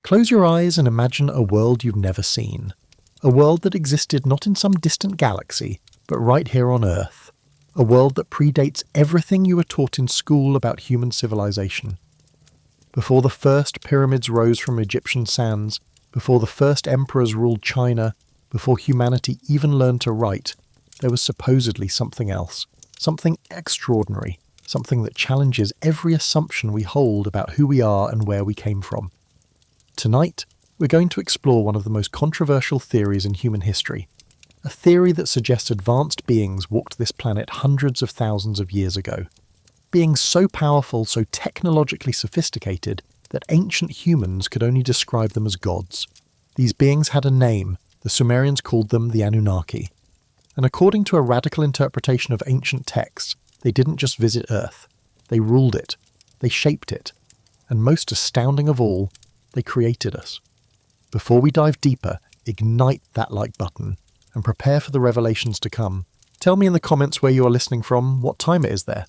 Close your eyes and imagine a world you've never seen. A world that existed not in some distant galaxy, but right here on Earth. A world that predates everything you were taught in school about human civilization. Before the first pyramids rose from Egyptian sands, before the first emperors ruled China, before humanity even learned to write, there was supposedly something else, something extraordinary, something that challenges every assumption we hold about who we are and where we came from. Tonight, we're going to explore one of the most controversial theories in human history, a theory that suggests advanced beings walked this planet hundreds of thousands of years ago. Beings so powerful, so technologically sophisticated, that ancient humans could only describe them as gods. These beings had a name. The Sumerians called them the Anunnaki. And according to a radical interpretation of ancient texts, they didn't just visit Earth. They ruled it. They shaped it. And most astounding of all, they created us. Before we dive deeper, ignite that like button and prepare for the revelations to come. Tell me in the comments where you are listening from, what time it is there.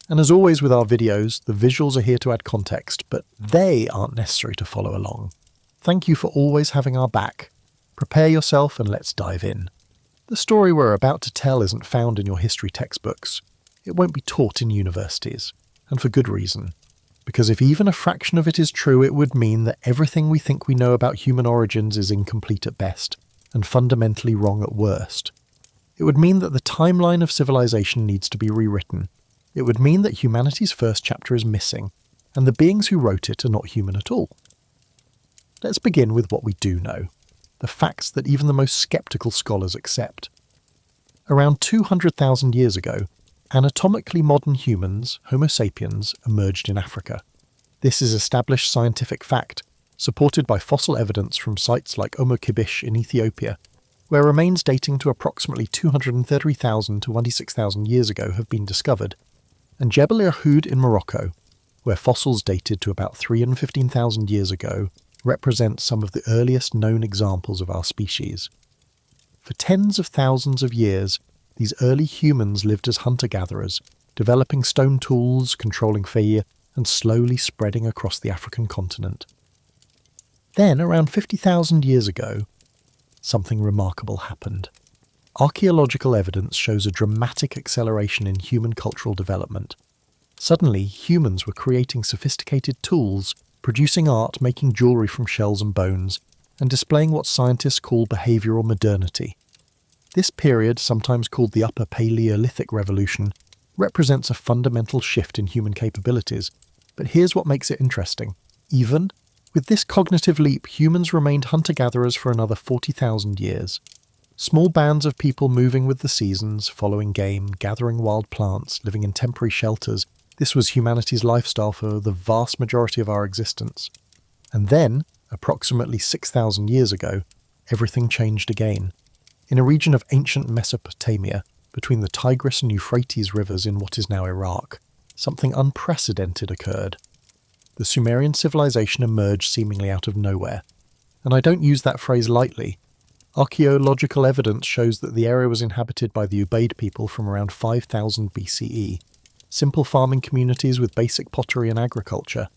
And as always with our videos, the visuals are here to add context, but they aren't necessary to follow along. Thank you for always having our back. Prepare yourself and let's dive in. The story we're about to tell isn't found in your history textbooks. It won't be taught in universities, and for good reason. Because if even a fraction of it is true, it would mean that everything we think we know about human origins is incomplete at best, and fundamentally wrong at worst. It would mean that the timeline of civilization needs to be rewritten. It would mean that humanity's first chapter is missing, and the beings who wrote it are not human at all. Let's begin with what we do know, the facts that even the most skeptical scholars accept. Around 200,000 years ago, anatomically modern humans, Homo sapiens, emerged in Africa. This is established scientific fact, supported by fossil evidence from sites like Omo Kibish in Ethiopia, where remains dating to approximately 230,000 to 26,000 years ago have been discovered, and Jebel Irhoud in Morocco, where fossils dated to about 315,000 years ago represent some of the earliest known examples of our species. For tens of thousands of years, these early humans lived as hunter-gatherers, developing stone tools, controlling fear, and slowly spreading across the African continent. Then, around 50,000 years ago, something remarkable happened. Archaeological evidence shows a dramatic acceleration in human cultural development. Suddenly, humans were creating sophisticated tools, producing art, making jewelry from shells and bones, and displaying what scientists call behavioral modernity. This period, sometimes called the Upper Paleolithic Revolution, represents a fundamental shift in human capabilities. But here's what makes it interesting. Even with this cognitive leap, humans remained hunter-gatherers for another 40,000 years. Small bands of people moving with the seasons, following game, gathering wild plants, living in temporary shelters. This was humanity's lifestyle for the vast majority of our existence. And then, approximately 6,000 years ago, everything changed again. In a region of ancient Mesopotamia, between the Tigris and Euphrates rivers in what is now Iraq, something unprecedented occurred. The Sumerian civilization emerged seemingly out of nowhere. And I don't use that phrase lightly. Archaeological evidence shows that the area was inhabited by the Ubaid people from around 5000 BCE, simple farming communities with basic pottery and agriculture.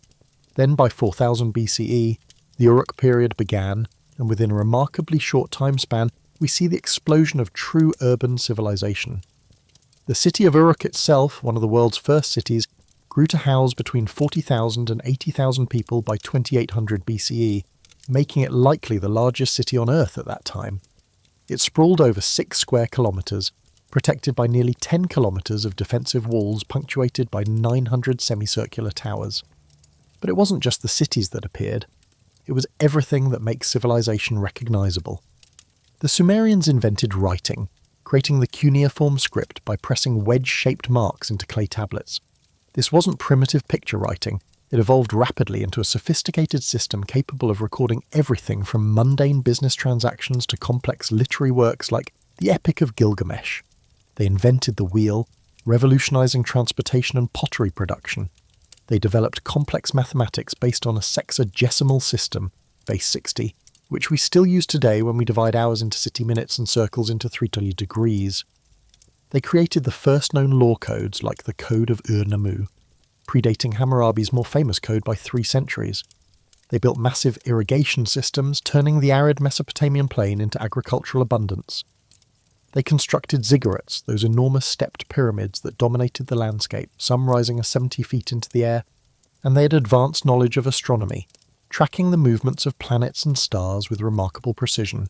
Then by 4000 BCE, the Uruk period began, and within a remarkably short time span, we see the explosion of true urban civilization. The city of Uruk itself, one of the world's first cities, grew to house between 40,000 and 80,000 people by 2800 BCE, making it likely the largest city on Earth at that time. It sprawled over 6 square kilometres, protected by nearly 10 kilometres of defensive walls punctuated by 900 semicircular towers. But it wasn't just the cities that appeared. It was everything that makes civilization recognisable. The Sumerians invented writing, creating the cuneiform script by pressing wedge-shaped marks into clay tablets. This wasn't primitive picture writing. It evolved rapidly into a sophisticated system capable of recording everything from mundane business transactions to complex literary works like the Epic of Gilgamesh. They invented the wheel, revolutionizing transportation and pottery production. They developed complex mathematics based on a sexagesimal system, base 60, which we still use today when we divide hours into 60 minutes and circles into 320 degrees. They created the first known law codes like the Code of Ur-Nammu, predating Hammurabi's more famous code by 3 centuries. They built massive irrigation systems, turning the arid Mesopotamian plain into agricultural abundance. They constructed ziggurats, those enormous stepped pyramids that dominated the landscape, some rising 70 feet into the air, and they had advanced knowledge of astronomy, tracking the movements of planets and stars with remarkable precision.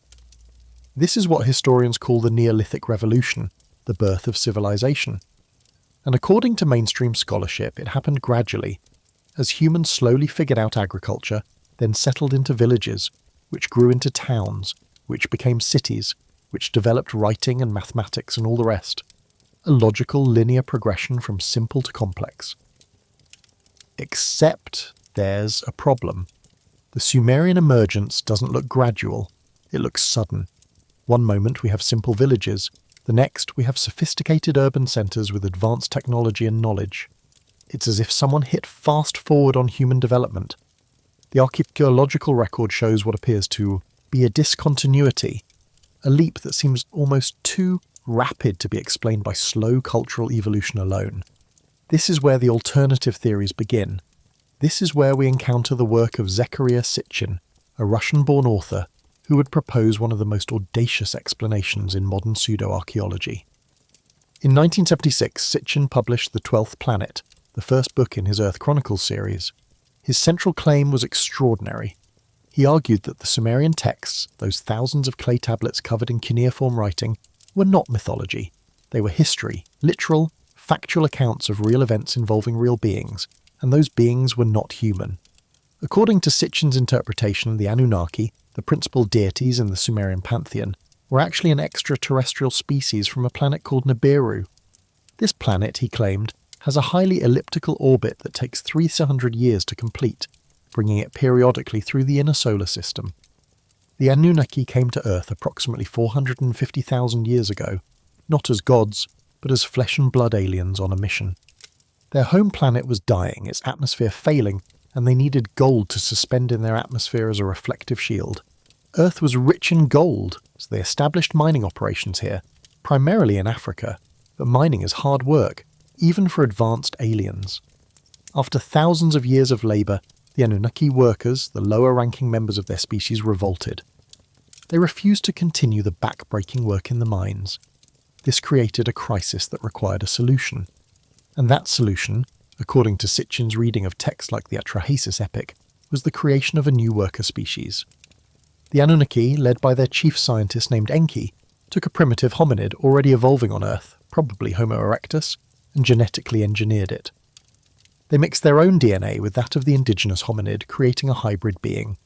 This is what historians call the Neolithic Revolution, the birth of civilization. And according to mainstream scholarship, it happened gradually, as humans slowly figured out agriculture, then settled into villages, which grew into towns, which became cities, which developed writing and mathematics and all the rest. A logical linear progression from simple to complex. Except there's a problem. The Sumerian emergence doesn't look gradual, it looks sudden. One moment we have simple villages, the next we have sophisticated urban centres with advanced technology and knowledge. It's as if someone hit fast forward on human development. The archaeological record shows what appears to be a discontinuity, a leap that seems almost too rapid to be explained by slow cultural evolution alone. This is where the alternative theories begin. This is where we encounter the work of Zecharia Sitchin, a Russian-born author who would propose one of the most audacious explanations in modern pseudo-archaeology. In 1976, Sitchin published The 12th Planet, the first book in his Earth Chronicles series. His central claim was extraordinary. He argued that the Sumerian texts, those thousands of clay tablets covered in cuneiform writing, were not mythology. They were history, literal, factual accounts of real events involving real beings, and those beings were not human. According to Sitchin's interpretation, the Anunnaki, the principal deities in the Sumerian pantheon, were actually an extraterrestrial species from a planet called Nibiru. This planet, he claimed, has a highly elliptical orbit that takes 300 years to complete, bringing it periodically through the inner solar system. The Anunnaki came to Earth approximately 450,000 years ago, not as gods, but as flesh and blood aliens on a mission. Their home planet was dying, its atmosphere failing, and they needed gold to suspend in their atmosphere as a reflective shield. Earth was rich in gold, so they established mining operations here, primarily in Africa, but mining is hard work, even for advanced aliens. After thousands of years of labour, the Anunnaki workers, the lower-ranking members of their species, revolted. They refused to continue the back-breaking work in the mines. This created a crisis that required a solution. And that solution, according to Sitchin's reading of texts like the Atrahasis epic, was the creation of a new worker species. The Anunnaki, led by their chief scientist named Enki, took a primitive hominid already evolving on Earth, probably Homo erectus, and genetically engineered it. They mixed their own DNA with that of the indigenous hominid, creating a hybrid being.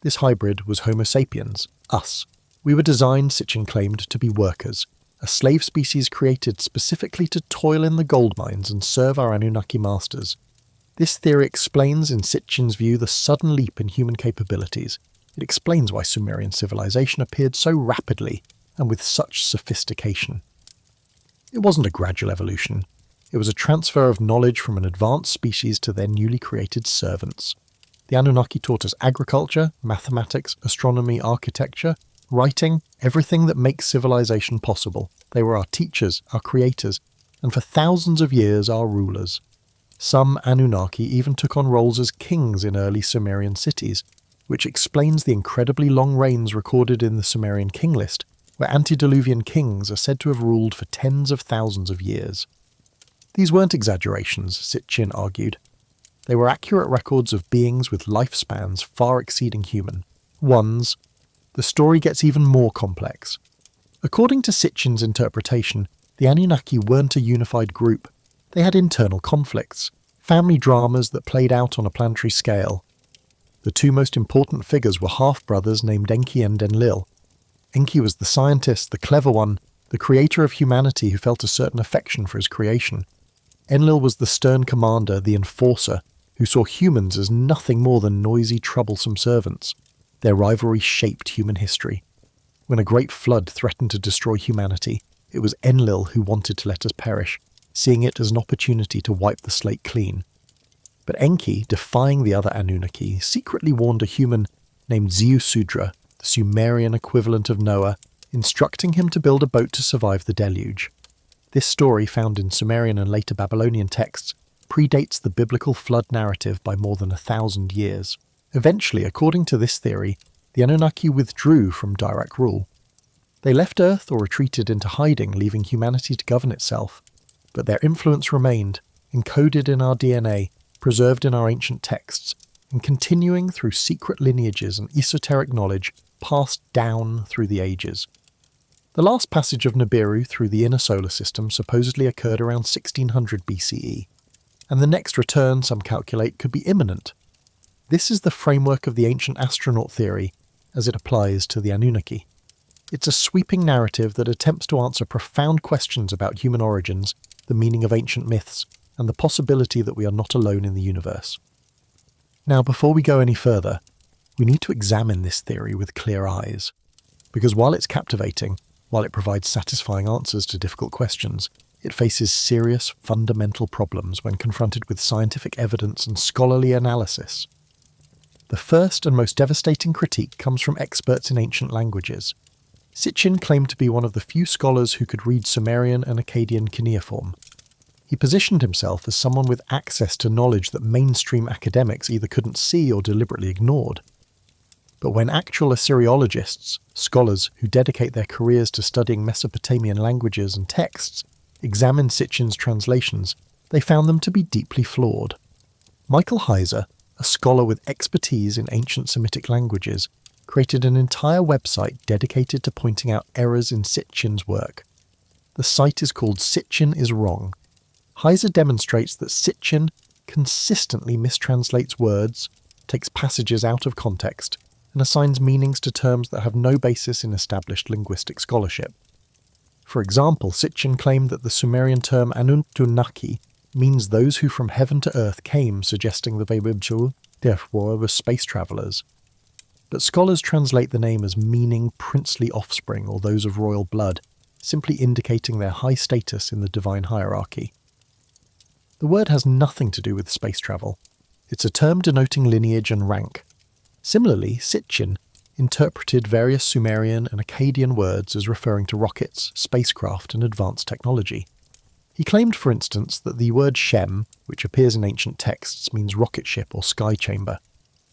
This hybrid was Homo sapiens, us. We were designed, Sitchin claimed, to be workers, a slave species created specifically to toil in the gold mines and serve our Anunnaki masters. This theory explains, in Sitchin's view, the sudden leap in human capabilities. It explains why Sumerian civilization appeared so rapidly and with such sophistication. It wasn't a gradual evolution. It was a transfer of knowledge from an advanced species to their newly created servants. The Anunnaki taught us agriculture, mathematics, astronomy, architecture, writing, everything that makes civilization possible. They were our teachers, our creators, and for thousands of years our rulers. Some Anunnaki even took on roles as kings in early Sumerian cities, which explains the incredibly long reigns recorded in the Sumerian king list, where antediluvian kings are said to have ruled for tens of thousands of years. These weren't exaggerations, Sitchin argued. They were accurate records of beings with lifespans far exceeding human. Ones. The story gets even more complex. According to Sitchin's interpretation, the Anunnaki weren't a unified group. They had internal conflicts, family dramas that played out on a planetary scale. The two most important figures were half-brothers named Enki and Enlil. Enki was the scientist, the clever one, the creator of humanity who felt a certain affection for his creation. Enlil was the stern commander, the enforcer, who saw humans as nothing more than noisy, troublesome servants. Their rivalry shaped human history. When a great flood threatened to destroy humanity, it was Enlil who wanted to let us perish, seeing it as an opportunity to wipe the slate clean. But Enki, defying the other Anunnaki, secretly warned a human named Ziusudra, the Sumerian equivalent of Noah, instructing him to build a boat to survive the deluge. This story, found in Sumerian and later Babylonian texts, predates the biblical flood narrative by more than 1,000 years. Eventually, according to this theory, the Anunnaki withdrew from direct rule. They left Earth or retreated into hiding, leaving humanity to govern itself. But their influence remained, encoded in our DNA, preserved in our ancient texts, and continuing through secret lineages and esoteric knowledge passed down through the ages. The last passage of Nibiru through the inner solar system supposedly occurred around 1600 BCE, and the next return, some calculate, could be imminent. This is the framework of the ancient astronaut theory as it applies to the Anunnaki. It's a sweeping narrative that attempts to answer profound questions about human origins, the meaning of ancient myths, and the possibility that we are not alone in the universe. Now, before we go any further, we need to examine this theory with clear eyes, because while it's captivating, while it provides satisfying answers to difficult questions, it faces serious, fundamental problems when confronted with scientific evidence and scholarly analysis. The first and most devastating critique comes from experts in ancient languages. Sitchin claimed to be one of the few scholars who could read Sumerian and Akkadian cuneiform. He positioned himself as someone with access to knowledge that mainstream academics either couldn't see or deliberately ignored. But when actual Assyriologists, scholars who dedicate their careers to studying Mesopotamian languages and texts, examined Sitchin's translations, they found them to be deeply flawed. Michael Heiser, a scholar with expertise in ancient Semitic languages, created an entire website dedicated to pointing out errors in Sitchin's work. The site is called Sitchin is Wrong. Heiser demonstrates that Sitchin consistently mistranslates words, takes passages out of context, and assigns meanings to terms that have no basis in established linguistic scholarship. For example, Sitchin claimed that the Sumerian term Anunnaki means those who from heaven to earth came, suggesting the Babibju therefore were space travellers. But scholars translate the name as meaning princely offspring or those of royal blood, simply indicating their high status in the divine hierarchy. The word has nothing to do with space travel. It's a term denoting lineage and rank. Similarly, Sitchin interpreted various Sumerian and Akkadian words as referring to rockets, spacecraft, and advanced technology. He claimed, for instance, that the word Shem, which appears in ancient texts, means rocket ship or sky chamber.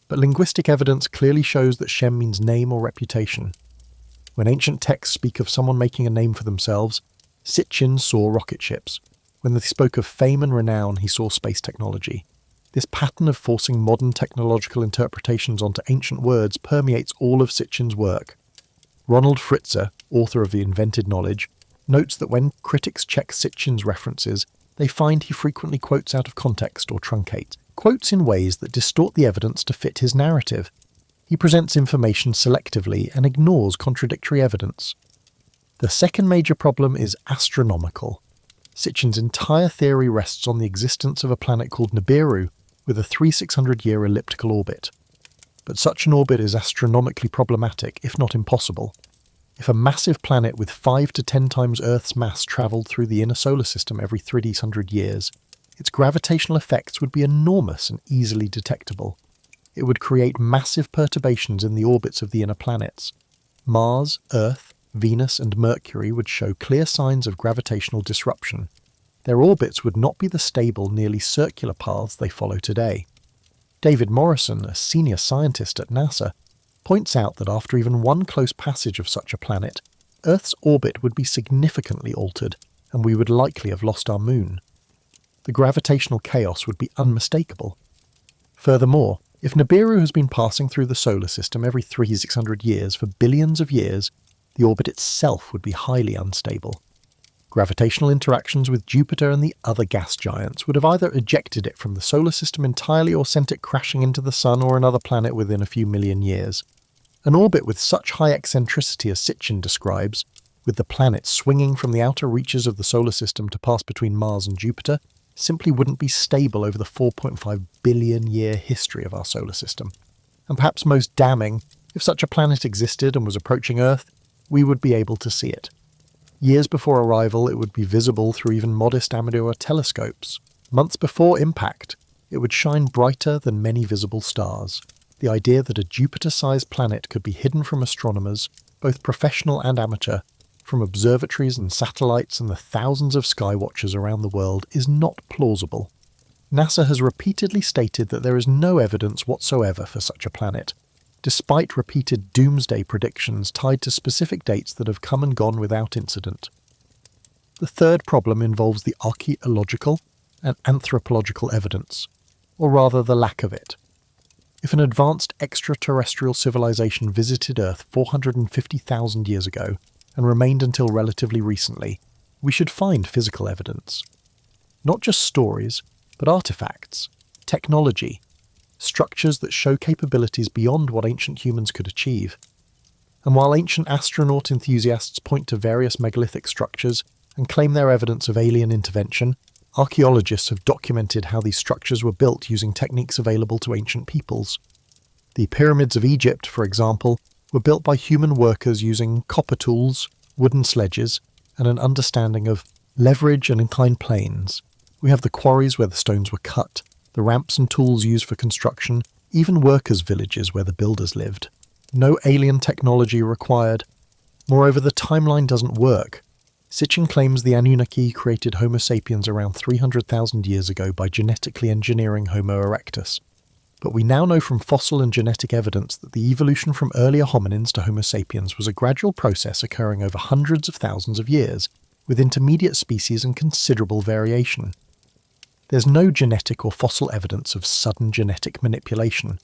But linguistic evidence clearly shows that Shem means name or reputation. When ancient texts speak of someone making a name for themselves, Sitchin saw rocket ships. When they spoke of fame and renown, he saw space technology. This pattern of forcing modern technological interpretations onto ancient words permeates all of Sitchin's work. Ronald Fritzer, author of The Invented Knowledge, notes that when critics check Sitchin's references, they find he frequently quotes out of context or truncates, quotes in ways that distort the evidence to fit his narrative. He presents information selectively and ignores contradictory evidence. The second major problem is astronomical. Sitchin's entire theory rests on the existence of a planet called Nibiru, with a 3,600-year elliptical orbit. But such an orbit is astronomically problematic, if not impossible. If a massive planet with 5 to 10 times Earth's mass travelled through the inner solar system every 300 years, its gravitational effects would be enormous and easily detectable. It would create massive perturbations in the orbits of the inner planets. Mars, Earth, Venus, and Mercury would show clear signs of gravitational disruption. Their orbits would not be the stable, nearly circular paths they follow today. David Morrison, a senior scientist at NASA, points out that after even one close passage of such a planet, Earth's orbit would be significantly altered, and we would likely have lost our moon. The gravitational chaos would be unmistakable. Furthermore, if Nibiru has been passing through the solar system every 3,600 years for billions of years, the orbit itself would be highly unstable. Gravitational interactions with Jupiter and the other gas giants would have either ejected it from the solar system entirely or sent it crashing into the Sun or another planet within a few million years. An orbit with such high eccentricity as Sitchin describes, with the planets swinging from the outer reaches of the solar system to pass between Mars and Jupiter, simply wouldn't be stable over the 4.5 billion year history of our solar system. And perhaps most damning, if such a planet existed and was approaching Earth, we would be able to see it. Years before arrival, it would be visible through even modest amateur telescopes. Months before impact, it would shine brighter than many visible stars. The idea that a Jupiter-sized planet could be hidden from astronomers, both professional and amateur, from observatories and satellites and the thousands of sky watchers around the world is not plausible. NASA has repeatedly stated that there is no evidence whatsoever for such a planet, despite repeated doomsday predictions tied to specific dates that have come and gone without incident. The third problem involves the archaeological and anthropological evidence, or rather the lack of it. If an advanced extraterrestrial civilization visited Earth 450,000 years ago and remained until relatively recently, we should find physical evidence. Not just stories, but artifacts, technology, structures that show capabilities beyond what ancient humans could achieve. And while ancient astronaut enthusiasts point to various megalithic structures and claim their evidence of alien intervention, archaeologists have documented how these structures were built using techniques available to ancient peoples. The pyramids of Egypt, for example, were built by human workers using copper tools, wooden sledges, and an understanding of leverage and inclined planes. We have the quarries where the stones were cut, the ramps and tools used for construction, even workers' villages where the builders lived. No alien technology required. Moreover, the timeline doesn't work. Sitchin claims the Anunnaki created Homo sapiens around 300,000 years ago by genetically engineering Homo erectus. But we now know from fossil and genetic evidence that the evolution from earlier hominins to Homo sapiens was a gradual process occurring over hundreds of thousands of years, with intermediate species and considerable variation. There's no genetic or fossil evidence of sudden genetic manipulation.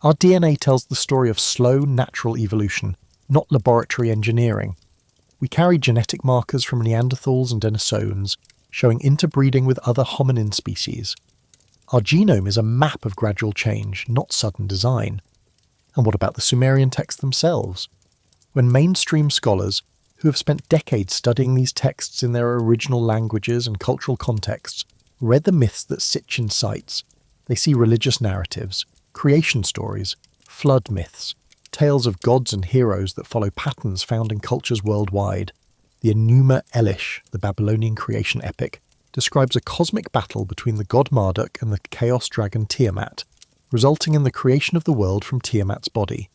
Our DNA tells the story of slow, natural evolution, not laboratory engineering. We carry genetic markers from Neanderthals and Denisovans, showing interbreeding with other hominin species. Our genome is a map of gradual change, not sudden design. And what about the Sumerian texts themselves? When mainstream scholars, who have spent decades studying these texts in their original languages and cultural contexts, read the myths that Sitchin cites, they see religious narratives, creation stories, flood myths, tales of gods and heroes that follow patterns found in cultures worldwide. The Enuma Elish, the Babylonian creation epic, describes a cosmic battle between the god Marduk and the chaos dragon Tiamat, resulting in the creation of the world from Tiamat's body.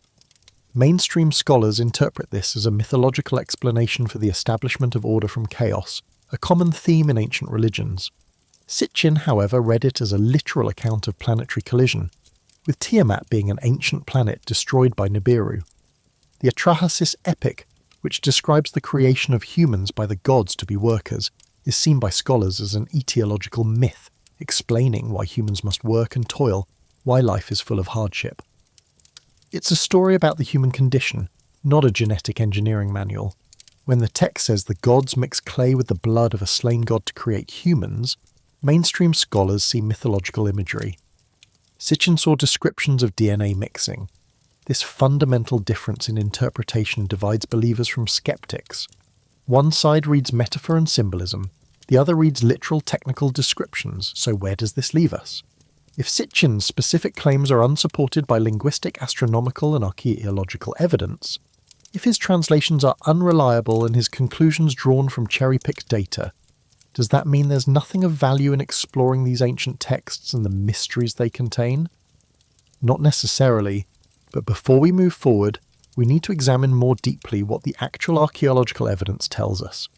Mainstream scholars interpret this as a mythological explanation for the establishment of order from chaos, a common theme in ancient religions. Sitchin, however, read it as a literal account of planetary collision, with Tiamat being an ancient planet destroyed by Nibiru. The Atrahasis epic, which describes the creation of humans by the gods to be workers, is seen by scholars as an etiological myth, explaining why humans must work and toil, why life is full of hardship. It's a story about the human condition, not a genetic engineering manual. When the text says the gods mix clay with the blood of a slain god to create humans, mainstream scholars see mythological imagery. Sitchin saw descriptions of DNA mixing. This fundamental difference in interpretation divides believers from skeptics. One side reads metaphor and symbolism, the other reads literal technical descriptions, so where does this leave us? If Sitchin's specific claims are unsupported by linguistic, astronomical and archaeological evidence, if his translations are unreliable and his conclusions drawn from cherry-picked data, does that mean there's nothing of value in exploring these ancient texts and the mysteries they contain? Not necessarily, but before we move forward, we need to examine more deeply what the actual archaeological evidence tells us.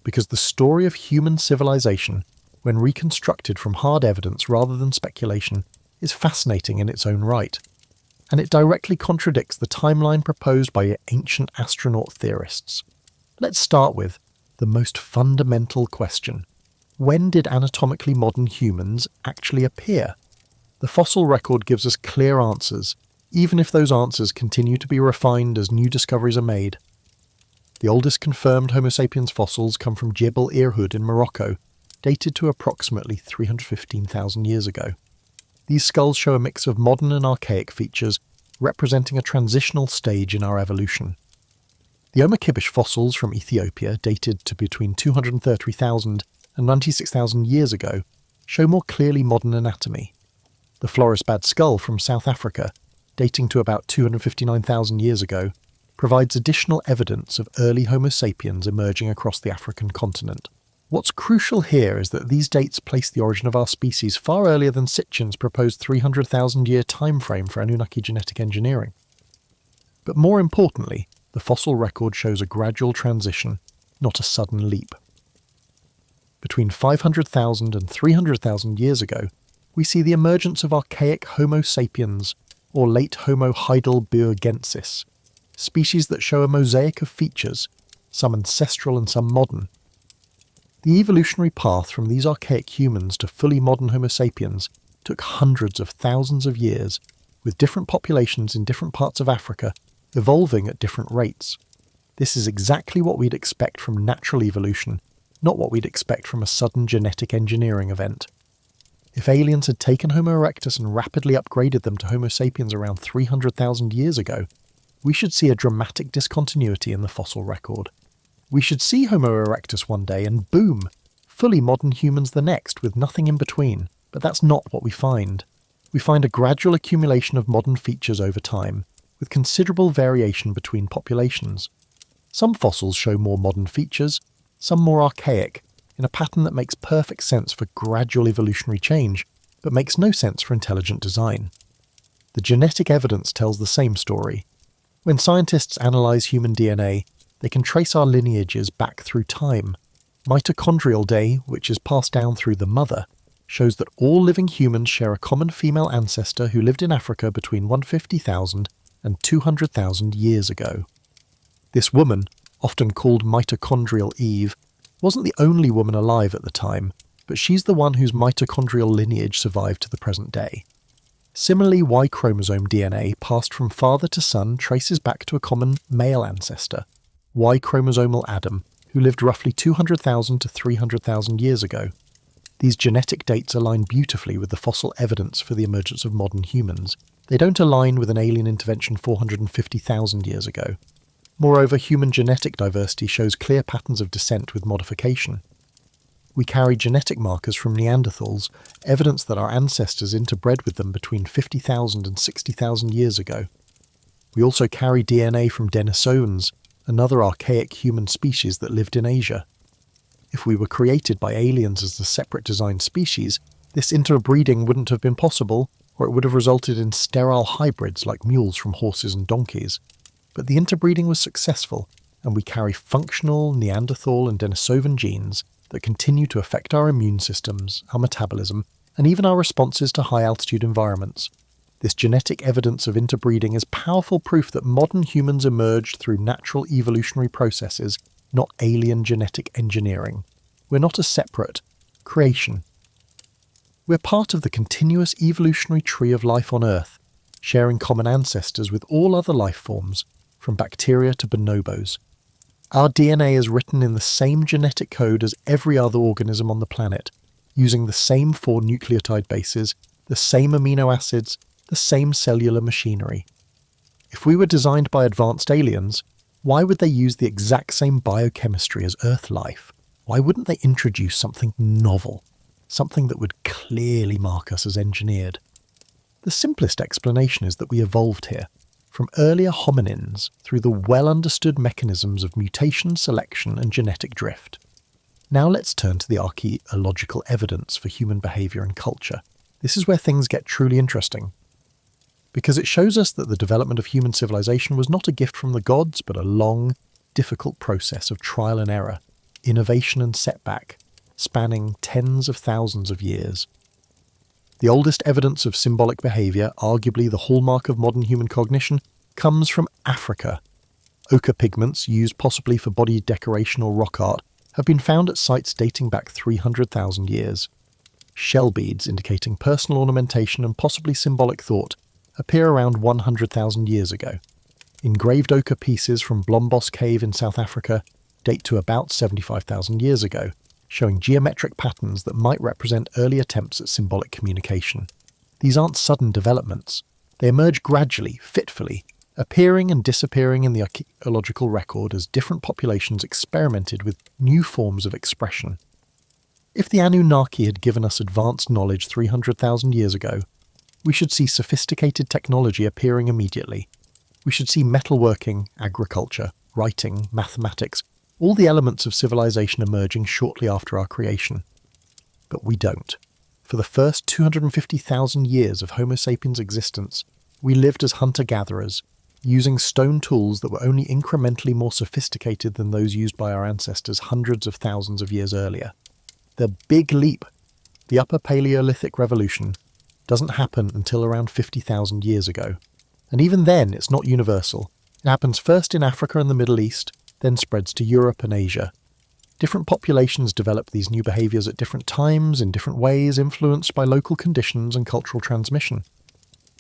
Because the story of human civilization, when reconstructed from hard evidence rather than speculation, is fascinating in its own right. And it directly contradicts the timeline proposed by ancient astronaut theorists. Let's start with the most fundamental question. When did anatomically modern humans actually appear? The fossil record gives us clear answers, even if those answers continue to be refined as new discoveries are made. The oldest confirmed Homo sapiens fossils come from Jebel Irhoud in Morocco, dated to approximately 315,000 years ago. These skulls show a mix of modern and archaic features, representing a transitional stage in our evolution. The Omakibish fossils from Ethiopia, dated to between 230,000 and 96,000 years ago, show more clearly modern anatomy. The Florisbad skull from South Africa, dating to about 259,000 years ago, provides additional evidence of early Homo sapiens emerging across the African continent. What's crucial here is that these dates place the origin of our species far earlier than Sitchin's proposed 300,000-year time frame for Anunnaki genetic engineering. But more importantly, the fossil record shows a gradual transition, not a sudden leap. Between 500,000 and 300,000 years ago, we see the emergence of archaic Homo sapiens, or late Homo heidelbergensis, species that show a mosaic of features, some ancestral and some modern. The evolutionary path from these archaic humans to fully modern Homo sapiens took hundreds of thousands of years, with different populations in different parts of Africa evolving at different rates. This is exactly what we'd expect from natural evolution, not what we'd expect from a sudden genetic engineering event. If aliens had taken Homo erectus and rapidly upgraded them to Homo sapiens around 300,000 years ago, we should see a dramatic discontinuity in the fossil record. We should see Homo erectus one day and boom, fully modern humans the next with nothing in between. But that's not what we find. We find a gradual accumulation of modern features over time, with considerable variation between populations. Some fossils show more modern features, some more archaic, in a pattern that makes perfect sense for gradual evolutionary change, but makes no sense for intelligent design. The genetic evidence tells the same story. When scientists analyse human DNA, they can trace our lineages back through time. Mitochondrial DNA, which is passed down through the mother, shows that all living humans share a common female ancestor who lived in Africa between 150,000 and 200,000 years ago. This woman, often called mitochondrial Eve, wasn't the only woman alive at the time, but she's the one whose mitochondrial lineage survived to the present day. Similarly, Y chromosome DNA passed from father to son traces back to a common male ancestor, Y chromosomal Adam, who lived roughly 200,000 to 300,000 years ago. These genetic dates align beautifully with the fossil evidence for the emergence of modern humans. They don't align with an alien intervention 450,000 years ago. Moreover, human genetic diversity shows clear patterns of descent with modification. We carry genetic markers from Neanderthals, evidence that our ancestors interbred with them between 50,000 and 60,000 years ago. We also carry DNA from Denisovans, another archaic human species that lived in Asia. If we were created by aliens as a separate designed species, this interbreeding wouldn't have been possible, or it would have resulted in sterile hybrids like mules from horses and donkeys. But the interbreeding was successful, and we carry functional Neanderthal and Denisovan genes that continue to affect our immune systems, our metabolism, and even our responses to high-altitude environments. This genetic evidence of interbreeding is powerful proof that modern humans emerged through natural evolutionary processes, not alien genetic engineering. We're not a separate creation. We're part of the continuous evolutionary tree of life on Earth, sharing common ancestors with all other life forms, from bacteria to bonobos. Our DNA is written in the same genetic code as every other organism on the planet, using the same 4 nucleotide bases, the same amino acids, the same cellular machinery. If we were designed by advanced aliens, why would they use the exact same biochemistry as Earth life? Why wouldn't they introduce something novel, something that would clearly mark us as engineered? The simplest explanation is that we evolved here, from earlier hominins through the well-understood mechanisms of mutation, selection, and genetic drift. Now let's turn to the archaeological evidence for human behaviour and culture. This is where things get truly interesting, because it shows us that the development of human civilization was not a gift from the gods, but a long, difficult process of trial and error, innovation and setback, spanning tens of thousands of years. The oldest evidence of symbolic behaviour, arguably the hallmark of modern human cognition, comes from Africa. Ochre pigments, used possibly for body decoration or rock art, have been found at sites dating back 300,000 years. Shell beads, indicating personal ornamentation and possibly symbolic thought, appear around 100,000 years ago. Engraved ochre pieces from Blombos Cave in South Africa date to about 75,000 years ago, showing geometric patterns that might represent early attempts at symbolic communication. These aren't sudden developments. They emerge gradually, fitfully, appearing and disappearing in the archaeological record as different populations experimented with new forms of expression. If the Anunnaki had given us advanced knowledge 300,000 years ago, we should see sophisticated technology appearing immediately. We should see metalworking, agriculture, writing, mathematics, all the elements of civilization emerging shortly after our creation. But we don't. For the first 250,000 years of Homo sapiens' existence, we lived as hunter-gatherers, using stone tools that were only incrementally more sophisticated than those used by our ancestors hundreds of thousands of years earlier. The big leap, the Upper Paleolithic Revolution, doesn't happen until around 50,000 years ago. And even then, it's not universal. It happens first in Africa and the Middle East, then spreads to Europe and Asia. Different populations develop these new behaviours at different times, in different ways, influenced by local conditions and cultural transmission.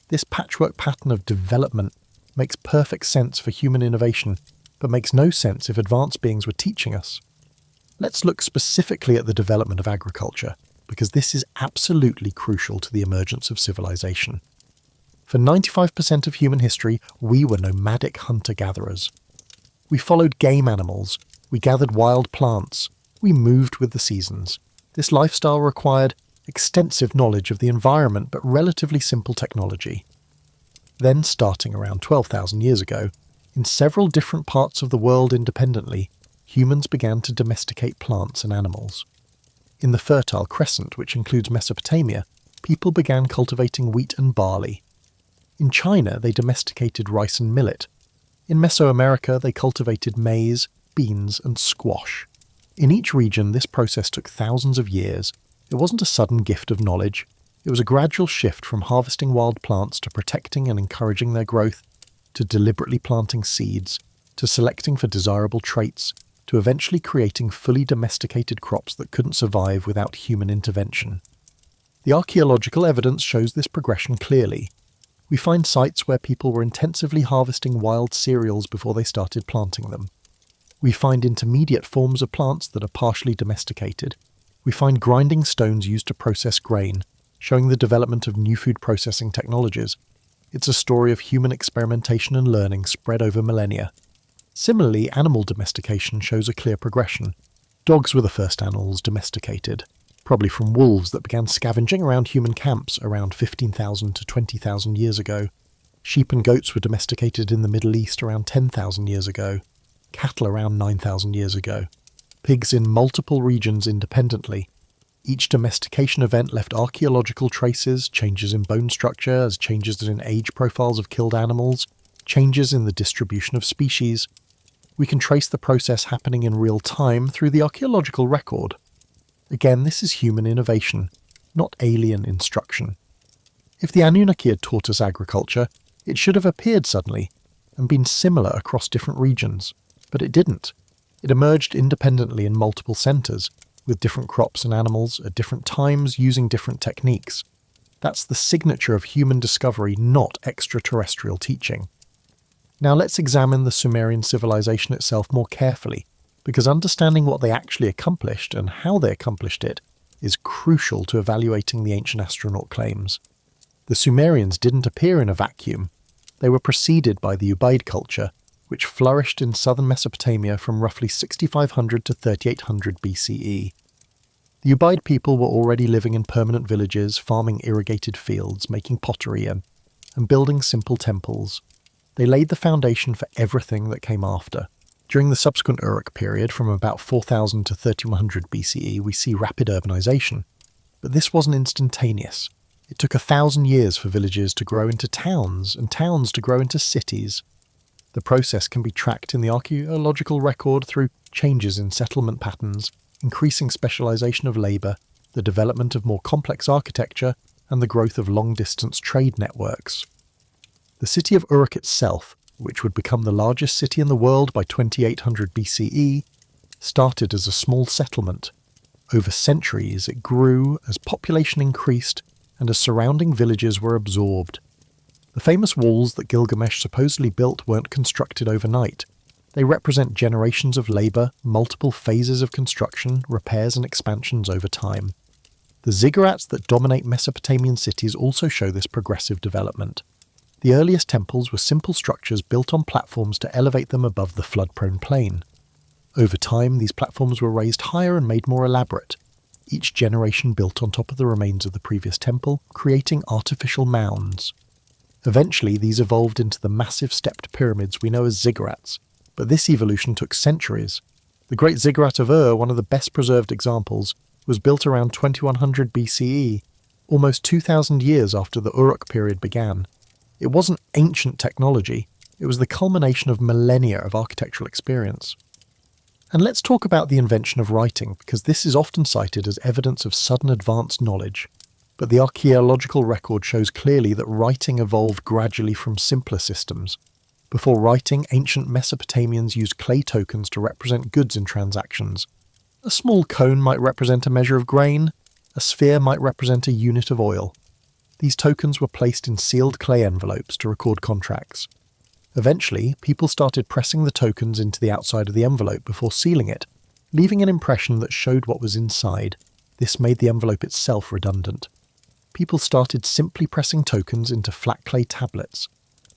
This patchwork pattern of development makes perfect sense for human innovation, but makes no sense if advanced beings were teaching us. Let's look specifically at the development of agriculture, because this is absolutely crucial to the emergence of civilization. For 95% of human history, we were nomadic hunter-gatherers. We followed game animals, we gathered wild plants, we moved with the seasons. This lifestyle required extensive knowledge of the environment but relatively simple technology. Then, starting around 12,000 years ago, in several different parts of the world independently, humans began to domesticate plants and animals. In the Fertile Crescent, which includes Mesopotamia, people began cultivating wheat and barley. In China, they domesticated rice and millet. In Mesoamerica, they cultivated maize, beans, and squash. In each region, this process took thousands of years. It wasn't a sudden gift of knowledge. It was a gradual shift from harvesting wild plants to protecting and encouraging their growth, to deliberately planting seeds, to selecting for desirable traits, to eventually creating fully domesticated crops that couldn't survive without human intervention. The archaeological evidence shows this progression clearly. We find sites where people were intensively harvesting wild cereals before they started planting them. We find intermediate forms of plants that are partially domesticated. We find grinding stones used to process grain, showing the development of new food processing technologies. It's a story of human experimentation and learning spread over millennia. Similarly, animal domestication shows a clear progression. Dogs were the first animals domesticated, probably from wolves that began scavenging around human camps around 15,000 to 20,000 years ago. Sheep and goats were domesticated in the Middle East around 10,000 years ago. Cattle around 9,000 years ago. Pigs in multiple regions independently. Each domestication event left archaeological traces, changes in bone structure as changes in age profiles of killed animals, changes in the distribution of species. We can trace the process happening in real time through the archaeological record. Again, this is human innovation, not alien instruction. If the Anunnaki had taught us agriculture, it should have appeared suddenly and been similar across different regions. But it didn't. It emerged independently in multiple centres, with different crops and animals at different times using different techniques. That's the signature of human discovery, not extraterrestrial teaching. Now let's examine the Sumerian civilization itself more carefully, because understanding what they actually accomplished and how they accomplished it is crucial to evaluating the ancient astronaut claims. The Sumerians didn't appear in a vacuum. They were preceded by the Ubaid culture, which flourished in southern Mesopotamia from roughly 6500 to 3800 BCE. The Ubaid people were already living in permanent villages, farming irrigated fields, making pottery, and building simple temples. They laid the foundation for everything that came after. During the subsequent Uruk period, from about 4000 to 3100 BCE, we see rapid urbanization. But this wasn't instantaneous. It took 1,000 years for villages to grow into towns, and towns to grow into cities. The process can be tracked in the archaeological record through changes in settlement patterns, increasing specialization of labor, the development of more complex architecture, and the growth of long-distance trade networks. The city of Uruk itself, which would become the largest city in the world by 2800 BCE, started as a small settlement. Over centuries it grew as population increased and as surrounding villages were absorbed. The famous walls that Gilgamesh supposedly built weren't constructed overnight. They represent generations of labour, multiple phases of construction, repairs and expansions over time. The ziggurats that dominate Mesopotamian cities also show this progressive development. The earliest temples were simple structures built on platforms to elevate them above the flood-prone plain. Over time, these platforms were raised higher and made more elaborate. Each generation built on top of the remains of the previous temple, creating artificial mounds. Eventually, these evolved into the massive stepped pyramids we know as ziggurats, but this evolution took centuries. The Great Ziggurat of Ur, one of the best preserved examples, was built around 2100 BCE, almost 2,000 years after the Uruk period began. It wasn't ancient technology, it was the culmination of millennia of architectural experience. And let's talk about the invention of writing, because this is often cited as evidence of sudden advanced knowledge. But the archaeological record shows clearly that writing evolved gradually from simpler systems. Before writing, ancient Mesopotamians used clay tokens to represent goods in transactions. A small cone might represent a measure of grain, a sphere might represent a unit of oil. These tokens were placed in sealed clay envelopes to record contracts. Eventually, people started pressing the tokens into the outside of the envelope before sealing it, leaving an impression that showed what was inside. This made the envelope itself redundant. People started simply pressing tokens into flat clay tablets.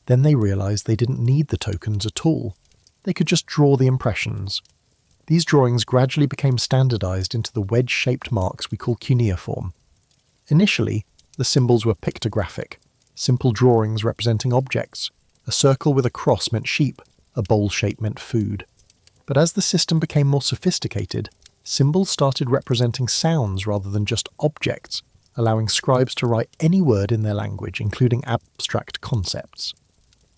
Then they realized they didn't need the tokens at all. They could just draw the impressions. These drawings gradually became standardized into the wedge-shaped marks we call cuneiform. Initially, the symbols were pictographic, simple drawings representing objects. A circle with a cross meant sheep, a bowl shape meant food. But as the system became more sophisticated, symbols started representing sounds rather than just objects, allowing scribes to write any word in their language, including abstract concepts.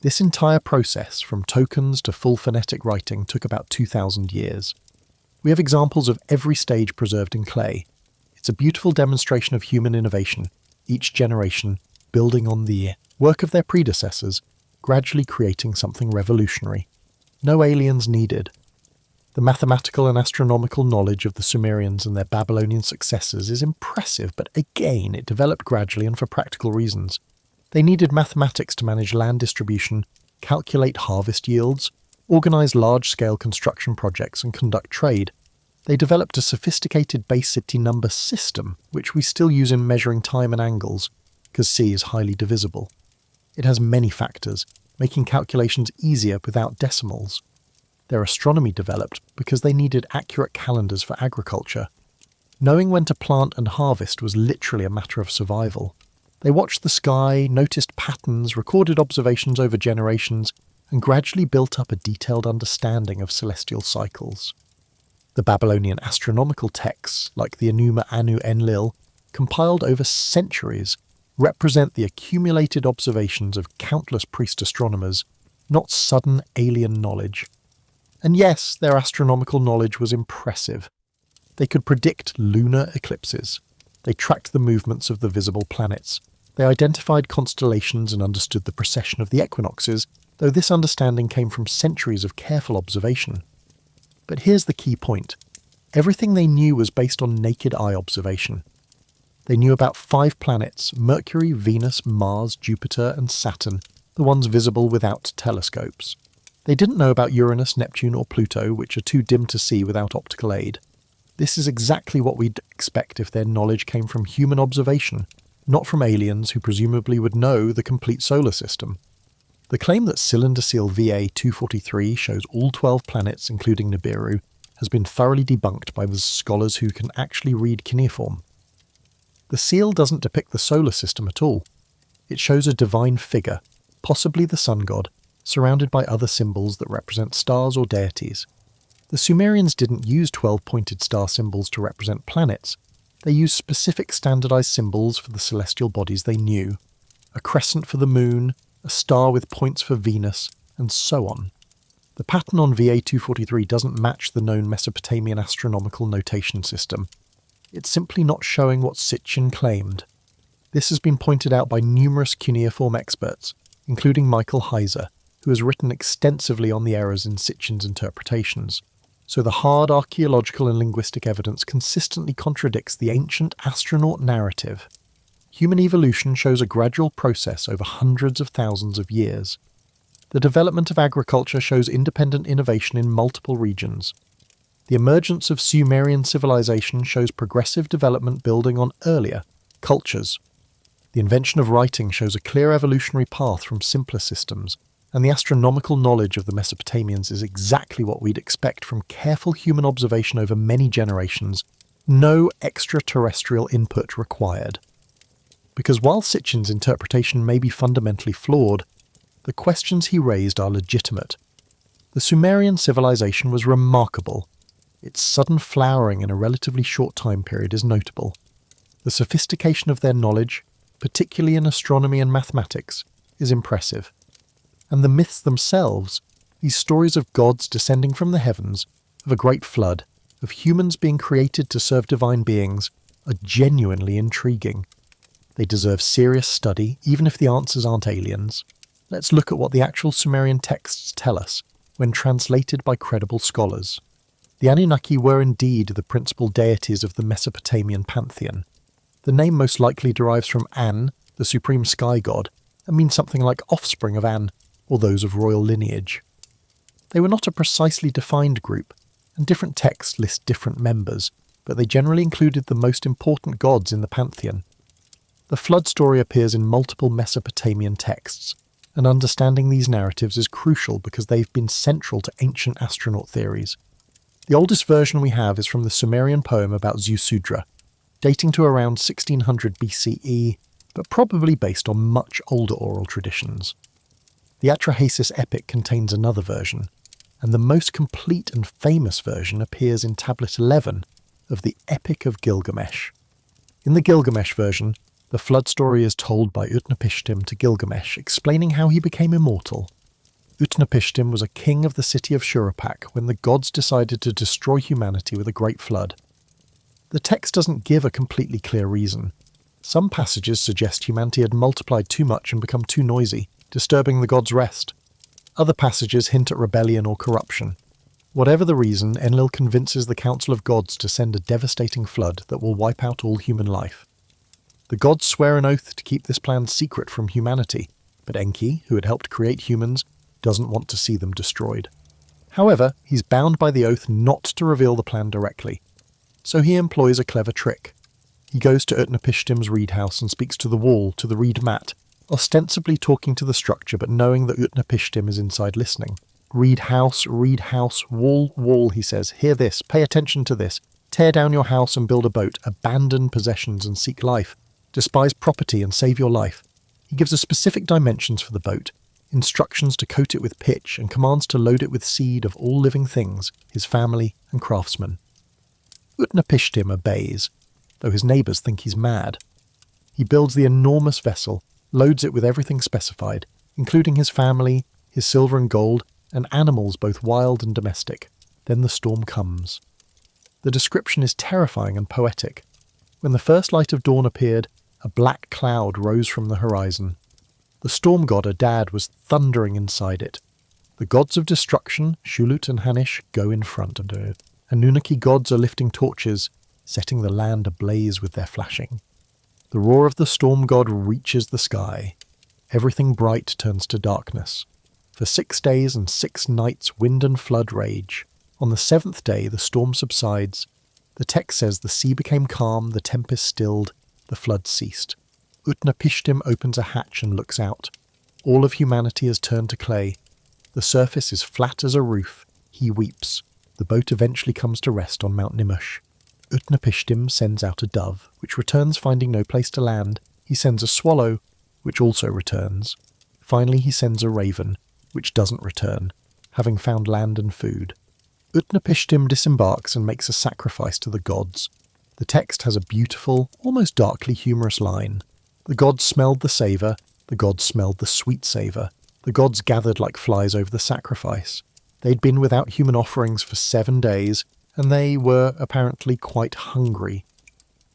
This entire process, from tokens to full phonetic writing, took about 2,000 years. We have examples of every stage preserved in clay. It's a beautiful demonstration of human innovation, each generation building on the work of their predecessors, gradually creating something revolutionary. No aliens needed. The mathematical and astronomical knowledge of the Sumerians and their Babylonian successors is impressive, but again, it developed gradually and for practical reasons. They needed mathematics to manage land distribution, calculate harvest yields, organize large-scale construction projects, and conduct trade. They developed a sophisticated base city number system, which we still use in measuring time and angles, because C is highly divisible. It has many factors, making calculations easier without decimals. Their astronomy developed because they needed accurate calendars for agriculture. Knowing when to plant and harvest was literally a matter of survival. They watched the sky, noticed patterns, recorded observations over generations, and gradually built up a detailed understanding of celestial cycles. The Babylonian astronomical texts, like the Enuma Anu Enlil, compiled over centuries, represent the accumulated observations of countless priest astronomers, not sudden alien knowledge. And yes, their astronomical knowledge was impressive. They could predict lunar eclipses. They tracked the movements of the visible planets. They identified constellations and understood the precession of the equinoxes, though this understanding came from centuries of careful observation. But here's the key point. Everything they knew was based on naked eye observation. They knew about 5 planets, Mercury, Venus, Mars, Jupiter, and Saturn, the ones visible without telescopes. They didn't know about Uranus, Neptune, or Pluto, which are too dim to see without optical aid. This is exactly what we'd expect if their knowledge came from human observation, not from aliens who presumably would know the complete solar system. The claim that cylinder seal VA-243 shows all 12 planets, including Nibiru, has been thoroughly debunked by the scholars who can actually read cuneiform. The seal doesn't depict the solar system at all. It shows a divine figure, possibly the sun god, surrounded by other symbols that represent stars or deities. The Sumerians didn't use 12-pointed star symbols to represent planets. They used specific standardized symbols for the celestial bodies they knew. A crescent for the moon, a star with points for Venus, and so on. The pattern on VA-243 doesn't match the known Mesopotamian astronomical notation system. It's simply not showing what Sitchin claimed. This has been pointed out by numerous cuneiform experts, including Michael Heiser, who has written extensively on the errors in Sitchin's interpretations. So the hard archaeological and linguistic evidence consistently contradicts the ancient astronaut narrative. Human evolution shows a gradual process over hundreds of thousands of years. The development of agriculture shows independent innovation in multiple regions. The emergence of Sumerian civilization shows progressive development building on earlier cultures. The invention of writing shows a clear evolutionary path from simpler systems, and the astronomical knowledge of the Mesopotamians is exactly what we'd expect from careful human observation over many generations, no extraterrestrial input required. Because while Sitchin's interpretation may be fundamentally flawed, the questions he raised are legitimate. The Sumerian civilization was remarkable. Its sudden flowering in a relatively short time period is notable. The sophistication of their knowledge, particularly in astronomy and mathematics, is impressive. And the myths themselves, these stories of gods descending from the heavens, of a great flood, of humans being created to serve divine beings, are genuinely intriguing. They deserve serious study, even if the answers aren't aliens. Let's look at what the actual Sumerian texts tell us, when translated by credible scholars. The Anunnaki were indeed the principal deities of the Mesopotamian pantheon. The name most likely derives from An, the supreme sky god, and means something like offspring of An, or those of royal lineage. They were not a precisely defined group, and different texts list different members, but they generally included the most important gods in the pantheon. The flood story appears in multiple Mesopotamian texts, and understanding these narratives is crucial because they've been central to ancient astronaut theories. The oldest version we have is from the Sumerian poem about Ziusudra, dating to around 1600 BCE, but probably based on much older oral traditions. The Atrahasis epic contains another version, and the most complete and famous version appears in Tablet 11 of the Epic of Gilgamesh. In the Gilgamesh version, the flood story is told by Utnapishtim to Gilgamesh, explaining how he became immortal. Utnapishtim was a king of the city of Shuruppak when the gods decided to destroy humanity with a great flood. The text doesn't give a completely clear reason. Some passages suggest humanity had multiplied too much and become too noisy, disturbing the gods' rest. Other passages hint at rebellion or corruption. Whatever the reason, Enlil convinces the Council of Gods to send a devastating flood that will wipe out all human life. The gods swear an oath to keep this plan secret from humanity, but Enki, who had helped create humans, doesn't want to see them destroyed. However, he's bound by the oath not to reveal the plan directly, so he employs a clever trick. He goes to Utnapishtim's reed house and speaks to the wall, to the reed mat, ostensibly talking to the structure but knowing that Utnapishtim is inside listening. Reed house, wall, wall, he says. Hear this, pay attention to this. Tear down your house and build a boat. Abandon possessions and seek life. Despise property and save your life. He gives us specific dimensions for the boat, instructions to coat it with pitch, and commands to load it with seed of all living things, his family and craftsmen. Utnapishtim obeys, though his neighbours think he's mad. He builds the enormous vessel, loads it with everything specified, including his family, his silver and gold, and animals both wild and domestic. Then the storm comes. The description is terrifying and poetic. When the first light of dawn appeared, a black cloud rose from the horizon. The storm god Adad was thundering inside it. The gods of destruction, Shulut and Hanish, go in front. Anunnaki gods are lifting torches, setting the land ablaze with their flashing. The roar of the storm god reaches the sky. Everything bright turns to darkness. For 6 days and 6 nights wind and flood rage. On the 7th day the storm subsides. The text says the sea became calm, the tempest stilled, the flood ceased. Utnapishtim opens a hatch and looks out. All of humanity has turned to clay. The surface is flat as a roof. He weeps. The boat eventually comes to rest on Mount Nimush. Utnapishtim sends out a dove, which returns finding no place to land. He sends a swallow, which also returns. Finally he sends a raven, which doesn't return, having found land and food. Utnapishtim disembarks and makes a sacrifice to the gods. The text has a beautiful, almost darkly humorous line. The gods smelled the savour, the gods smelled the sweet savour. The gods gathered like flies over the sacrifice. They'd been without human offerings for 7 days, and they were apparently quite hungry.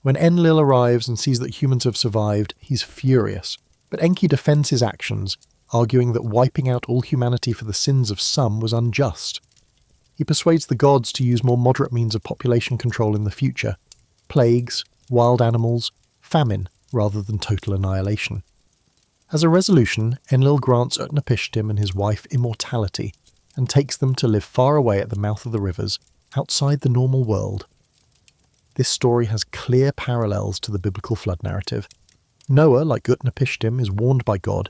When Enlil arrives and sees that humans have survived, he's furious, but Enki defends his actions, arguing that wiping out all humanity for the sins of some was unjust. He persuades the gods to use more moderate means of population control in the future: plagues, wild animals, famine, rather than total annihilation. As a resolution, Enlil grants Utnapishtim and his wife immortality, and takes them to live far away at the mouth of the rivers, outside the normal world. This story has clear parallels to the biblical flood narrative. Noah, like Utnapishtim, is warned by God,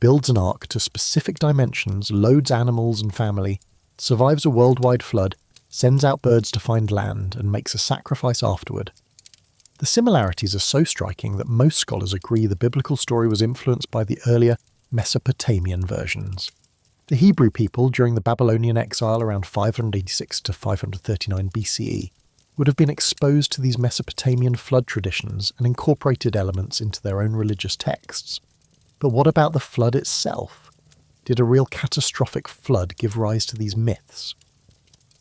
builds an ark to specific dimensions, loads animals and family, survives a worldwide flood, sends out birds to find land, and makes a sacrifice afterward. The similarities are so striking that most scholars agree the biblical story was influenced by the earlier Mesopotamian versions. The Hebrew people, during the Babylonian exile around 586 to 539 BCE, would have been exposed to these Mesopotamian flood traditions and incorporated elements into their own religious texts. But what about the flood itself? Did a real catastrophic flood give rise to these myths?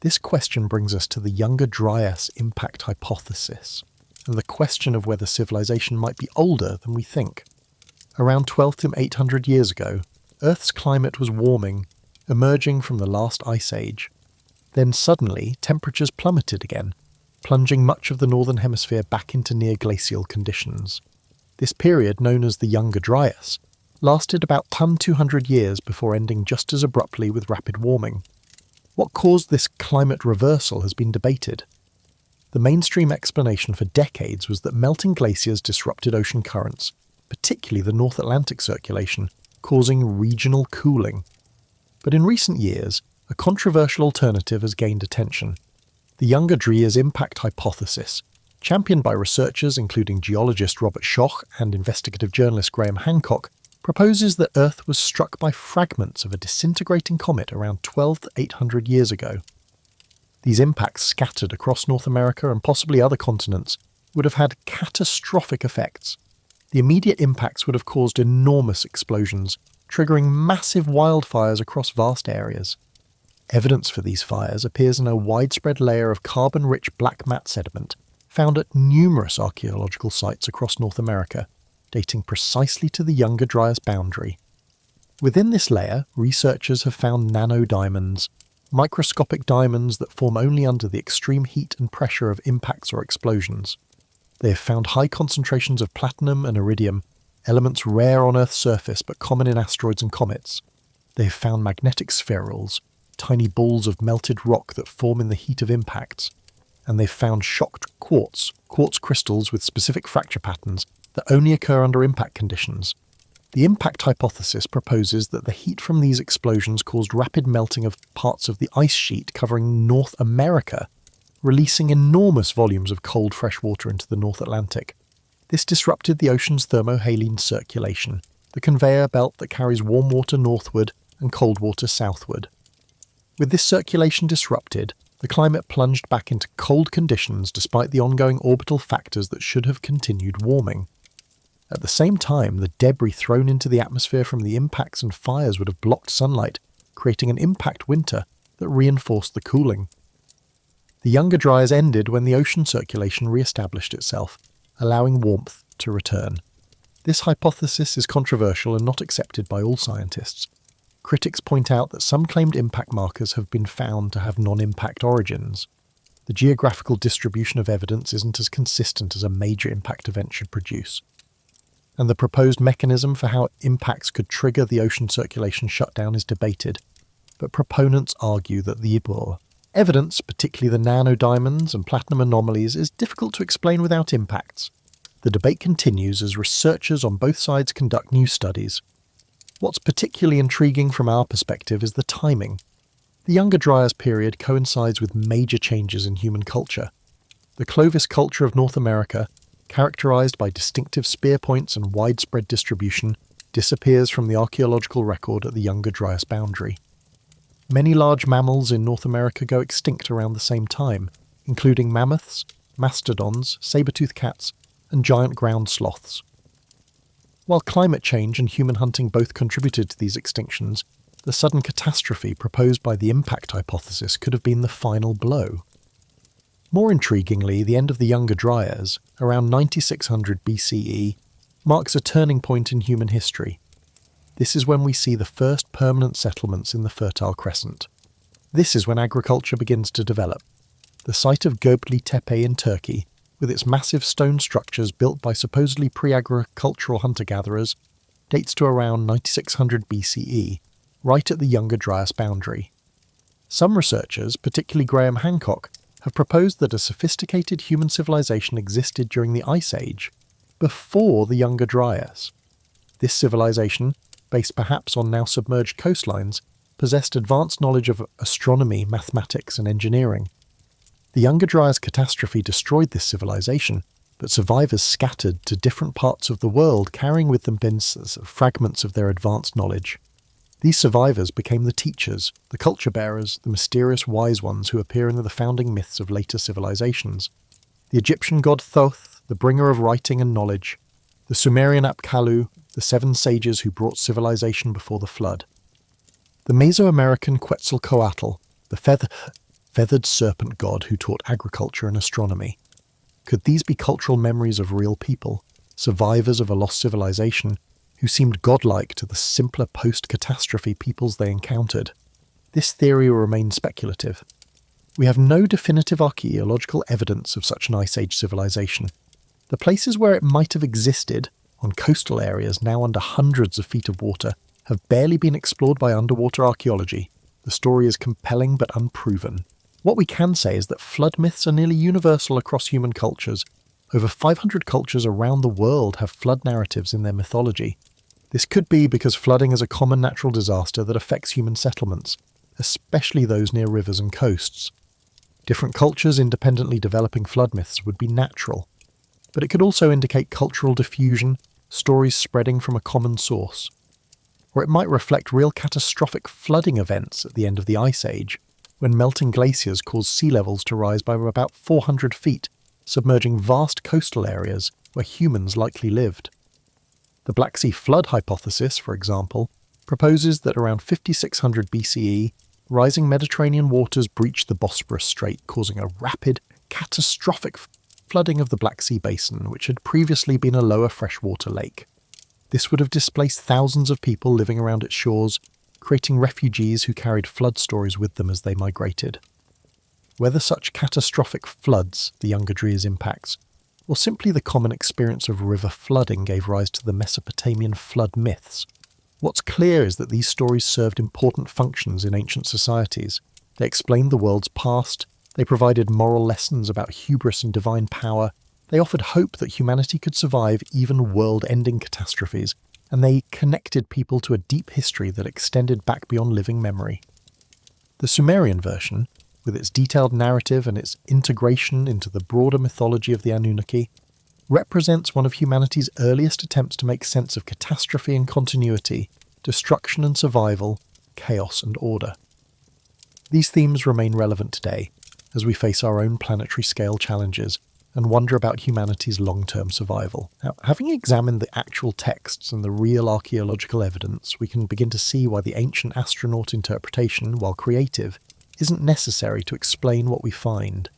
This question brings us to the Younger Dryas impact hypothesis. and the question of whether civilization might be older than we think. Around 12 to 800 years ago, Earth's climate was warming, emerging from the last ice age. Then suddenly, temperatures plummeted again, plunging much of the northern hemisphere back into near-glacial conditions. This period, known as the Younger Dryas, lasted about 200 years before ending just as abruptly with rapid warming. What caused this climate reversal has been debated. The mainstream explanation for decades was that melting glaciers disrupted ocean currents, particularly the North Atlantic circulation, causing regional cooling. But in recent years, a controversial alternative has gained attention. The Younger Dryas impact hypothesis, championed by researchers including geologist Robert Schoch and investigative journalist Graham Hancock, proposes that Earth was struck by fragments of a disintegrating comet around 12 to 800 years ago. These impacts, scattered across North America and possibly other continents, would have had catastrophic effects. The immediate impacts would have caused enormous explosions, triggering massive wildfires across vast areas. Evidence for these fires appears in a widespread layer of carbon-rich black mat sediment found at numerous archaeological sites across North America, dating precisely to the Younger Dryas boundary. Within this layer, researchers have found nanodiamonds, microscopic diamonds that form only under the extreme heat and pressure of impacts or explosions. They have found high concentrations of platinum and iridium, elements rare on Earth's surface but common in asteroids and comets. They have found magnetic spherules, tiny balls of melted rock that form in the heat of impacts. And they've found shocked quartz crystals with specific fracture patterns that only occur under impact conditions. The impact hypothesis proposes that the heat from these explosions caused rapid melting of parts of the ice sheet covering North America, releasing enormous volumes of cold fresh water into the North Atlantic. This disrupted the ocean's thermohaline circulation, the conveyor belt that carries warm water northward and cold water southward. With this circulation disrupted, the climate plunged back into cold conditions despite the ongoing orbital factors that should have continued warming. At the same time, the debris thrown into the atmosphere from the impacts and fires would have blocked sunlight, creating an impact winter that reinforced the cooling. The Younger Dryas ended when the ocean circulation re-established itself, allowing warmth to return. This hypothesis is controversial and not accepted by all scientists. Critics point out that some claimed impact markers have been found to have non-impact origins. The geographical distribution of evidence isn't as consistent as a major impact event should produce. And the proposed mechanism for how impacts could trigger the ocean circulation shutdown is debated, but proponents argue that the evidence, particularly the nanodiamonds and platinum anomalies, is difficult to explain without impacts. The debate continues as researchers on both sides conduct new studies. What's particularly intriguing from our perspective is the timing. The Younger Dryas period coincides with major changes in human culture. The Clovis culture of North America, characterized by distinctive spear points and widespread distribution, disappears from the archaeological record at the Younger Dryas boundary. Many large mammals in North America go extinct around the same time, including mammoths, mastodons, saber-toothed cats, and giant ground sloths. While climate change and human hunting both contributed to these extinctions, the sudden catastrophe proposed by the impact hypothesis could have been the final blow. More intriguingly, the end of the Younger Dryas, around 9600 BCE, marks a turning point in human history. This is when we see the first permanent settlements in the Fertile Crescent. This is when agriculture begins to develop. The site of Göbekli Tepe in Turkey, with its massive stone structures built by supposedly pre-agricultural hunter-gatherers, dates to around 9600 BCE, right at the Younger Dryas boundary. Some researchers, particularly Graham Hancock, have proposed that a sophisticated human civilization existed during the Ice Age, before the Younger Dryas. This civilization, based perhaps on now submerged coastlines, possessed advanced knowledge of astronomy, mathematics, and engineering. The Younger Dryas catastrophe destroyed this civilization, but survivors scattered to different parts of the world carrying with them fragments of their advanced knowledge. These survivors became the teachers, the culture bearers, the mysterious wise ones who appear in the founding myths of later civilizations. The Egyptian god Thoth, the bringer of writing and knowledge, the Sumerian Apkallu, the seven sages who brought civilization before the flood. The Mesoamerican Quetzalcoatl, the feathered serpent god who taught agriculture and astronomy. Could these be cultural memories of real people, survivors of a lost civilization, who seemed godlike to the simpler post-catastrophe peoples they encountered? This theory remains speculative. We have no definitive archaeological evidence of such an Ice Age civilization. The places where it might have existed, on coastal areas now under hundreds of feet of water, have barely been explored by underwater archaeology. The story is compelling but unproven. What we can say is that flood myths are nearly universal across human cultures. Over 500 cultures around the world have flood narratives in their mythology. This could be because flooding is a common natural disaster that affects human settlements, especially those near rivers and coasts. Different cultures independently developing flood myths would be natural, but it could also indicate cultural diffusion, stories spreading from a common source. Or it might reflect real catastrophic flooding events at the end of the Ice Age, when melting glaciers caused sea levels to rise by about 400 feet, submerging vast coastal areas where humans likely lived. The Black Sea flood hypothesis, for example, proposes that around 5600 BCE, rising Mediterranean waters breached the Bosporus Strait, causing a rapid, catastrophic flooding of the Black Sea basin, which had previously been a lower freshwater lake. This would have displaced thousands of people living around its shores, creating refugees who carried flood stories with them as they migrated. Whether such catastrophic floods, the Younger Dryas impacts, or simply the common experience of river flooding gave rise to the Mesopotamian flood myths, what's clear is that these stories served important functions in ancient societies. They explained the world's past, they provided moral lessons about hubris and divine power, they offered hope that humanity could survive even world-ending catastrophes, and they connected people to a deep history that extended back beyond living memory. The Sumerian version, with its detailed narrative and its integration into the broader mythology of the Anunnaki, represents one of humanity's earliest attempts to make sense of catastrophe and continuity, destruction and survival, chaos and order. These themes remain relevant today, as we face our own planetary scale challenges and wonder about humanity's long-term survival. Now, having examined the actual texts and the real archaeological evidence, we can begin to see why the ancient astronaut interpretation, while creative, isn't necessary to explain what we find.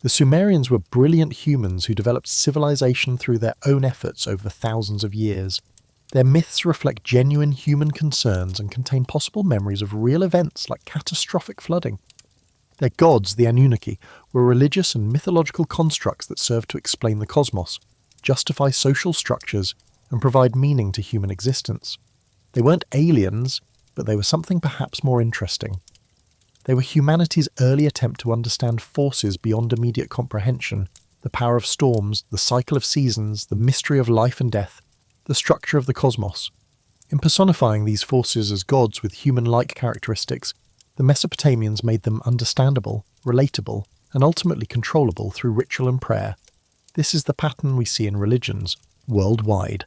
The Sumerians were brilliant humans who developed civilization through their own efforts over thousands of years. Their myths reflect genuine human concerns and contain possible memories of real events like catastrophic flooding. Their gods, the Anunnaki, were religious and mythological constructs that served to explain the cosmos, justify social structures, and provide meaning to human existence. They weren't aliens, but they were something perhaps more interesting. They were humanity's early attempt to understand forces beyond immediate comprehension, the power of storms, the cycle of seasons, the mystery of life and death, the structure of the cosmos. In personifying these forces as gods with human-like characteristics, the Mesopotamians made them understandable, relatable, and ultimately controllable through ritual and prayer. This is the pattern we see in religions, worldwide.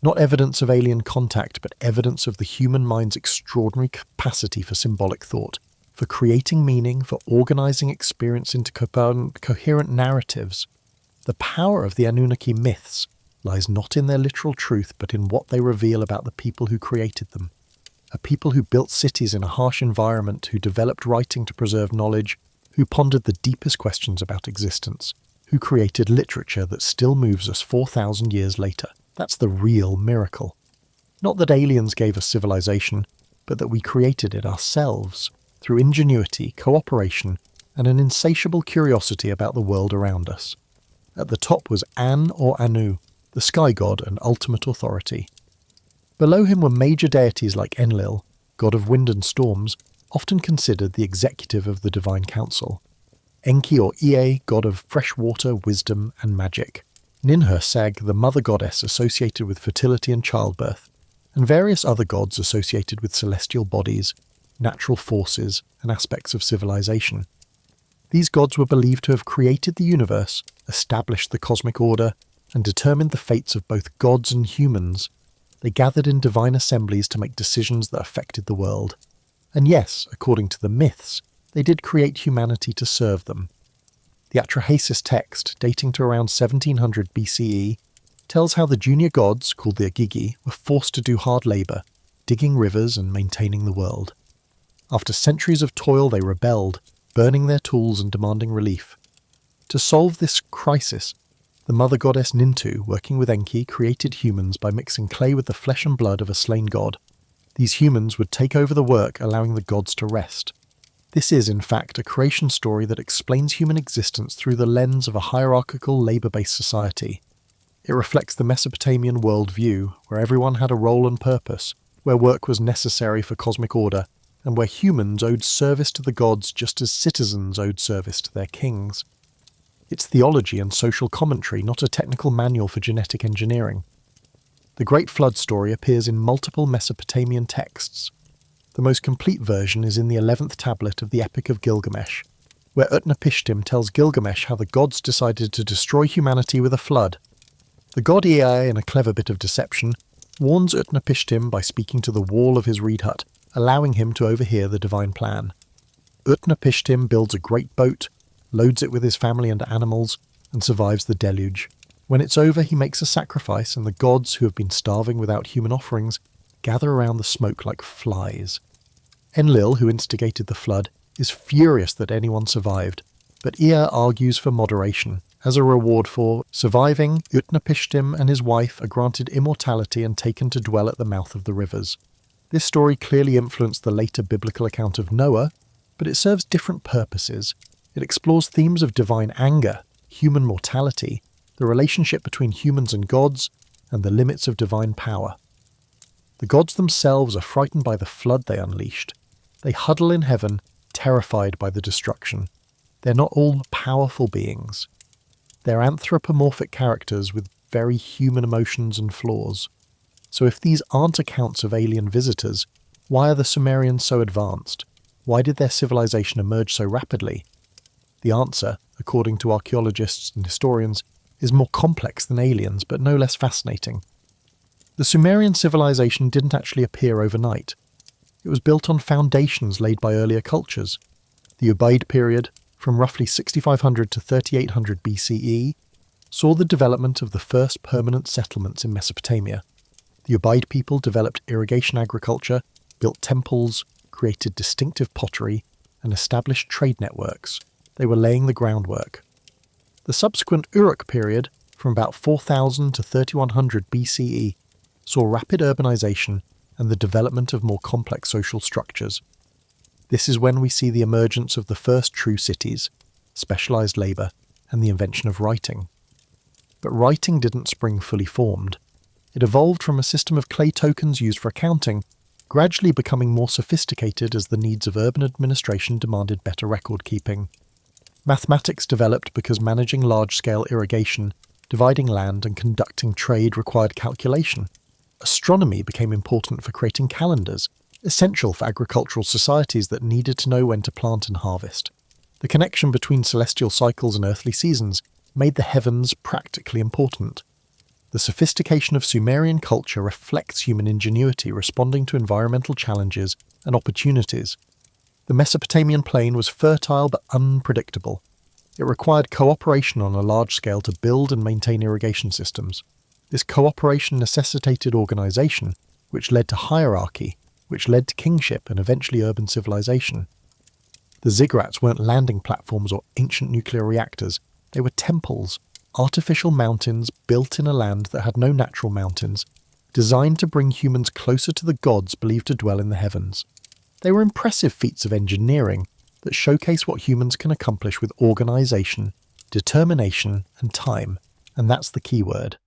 Not evidence of alien contact, but evidence of the human mind's extraordinary capacity for symbolic thought, for creating meaning, for organizing experience into coherent narratives. The power of the Anunnaki myths lies not in their literal truth, but in what they reveal about the people who created them. A people who built cities in a harsh environment, who developed writing to preserve knowledge, who pondered the deepest questions about existence, who created literature that still moves us 4,000 years later. That's the real miracle. Not that aliens gave us civilization, but that we created it ourselves, through ingenuity, cooperation, and an insatiable curiosity about the world around us. At the top was An or Anu, the sky god and ultimate authority. Below him were major deities like Enlil, god of wind and storms, often considered the executive of the divine council. Enki or Ea, god of fresh water, wisdom, and magic. Ninhursag, the mother goddess associated with fertility and childbirth, and various other gods associated with celestial bodies, natural forces, and aspects of civilization. These gods were believed to have created the universe, established the cosmic order, and determined the fates of both gods and humans. They gathered in divine assemblies to make decisions that affected the world. And yes, according to the myths, they did create humanity to serve them. The Atrahasis text, dating to around 1700 BCE, tells how the junior gods, called the Agigi, were forced to do hard labour, digging rivers and maintaining the world. After centuries of toil, they rebelled, burning their tools and demanding relief. To solve this crisis, the mother goddess Nintu, working with Enki, created humans by mixing clay with the flesh and blood of a slain god. These humans would take over the work, allowing the gods to rest. This is, in fact, a creation story that explains human existence through the lens of a hierarchical, labour-based society. It reflects the Mesopotamian worldview, where everyone had a role and purpose, where work was necessary for cosmic order, and where humans owed service to the gods just as citizens owed service to their kings. It's theology and social commentary, not a technical manual for genetic engineering. The Great Flood story appears in multiple Mesopotamian texts. The most complete version is in the 11th tablet of the Epic of Gilgamesh, where Utnapishtim tells Gilgamesh how the gods decided to destroy humanity with a flood. The god Ea, in a clever bit of deception, warns Utnapishtim by speaking to the wall of his reed hut, allowing him to overhear the divine plan. Utnapishtim builds a great boat, loads it with his family and animals, and survives the deluge. When it's over, he makes a sacrifice, and the gods, who have been starving without human offerings, gather around the smoke like flies. Enlil, who instigated the flood, is furious that anyone survived, but Ea argues for moderation. As a reward for surviving, Utnapishtim and his wife are granted immortality and taken to dwell at the mouth of the rivers. This story clearly influenced the later biblical account of Noah, but it serves different purposes. It explores themes of divine anger, human mortality, the relationship between humans and gods, and the limits of divine power. The gods themselves are frightened by the flood they unleashed. They huddle in heaven, terrified by the destruction. They're not all powerful beings. They're anthropomorphic characters with very human emotions and flaws. So if these aren't accounts of alien visitors, why are the Sumerians so advanced? Why did their civilization emerge so rapidly? The answer, according to archaeologists and historians, is more complex than aliens, but no less fascinating. The Sumerian civilization didn't actually appear overnight. It was built on foundations laid by earlier cultures. The Ubaid period, from roughly 6500 to 3800 BCE, saw the development of the first permanent settlements in Mesopotamia. The Ubaid people developed irrigation agriculture, built temples, created distinctive pottery, and established trade networks. They were laying the groundwork. The subsequent Uruk period, from about 4000 to 3100 BCE, saw rapid urbanization and the development of more complex social structures. This is when we see the emergence of the first true cities, specialized labor, and the invention of writing. But writing didn't spring fully formed. It evolved from a system of clay tokens used for accounting, gradually becoming more sophisticated as the needs of urban administration demanded better record keeping. Mathematics developed because managing large-scale irrigation, dividing land, and conducting trade required calculation. Astronomy became important for creating calendars, essential for agricultural societies that needed to know when to plant and harvest. The connection between celestial cycles and earthly seasons made the heavens practically important. The sophistication of Sumerian culture reflects human ingenuity responding to environmental challenges and opportunities. The Mesopotamian plain was fertile but unpredictable. It required cooperation on a large scale to build and maintain irrigation systems. This cooperation necessitated organization, which led to hierarchy, which led to kingship and eventually urban civilization. The ziggurats weren't landing platforms or ancient nuclear reactors. They were temples, artificial mountains built in a land that had no natural mountains, designed to bring humans closer to the gods believed to dwell in the heavens. They were impressive feats of engineering that showcase what humans can accomplish with organization, determination, and time. And that's the key word.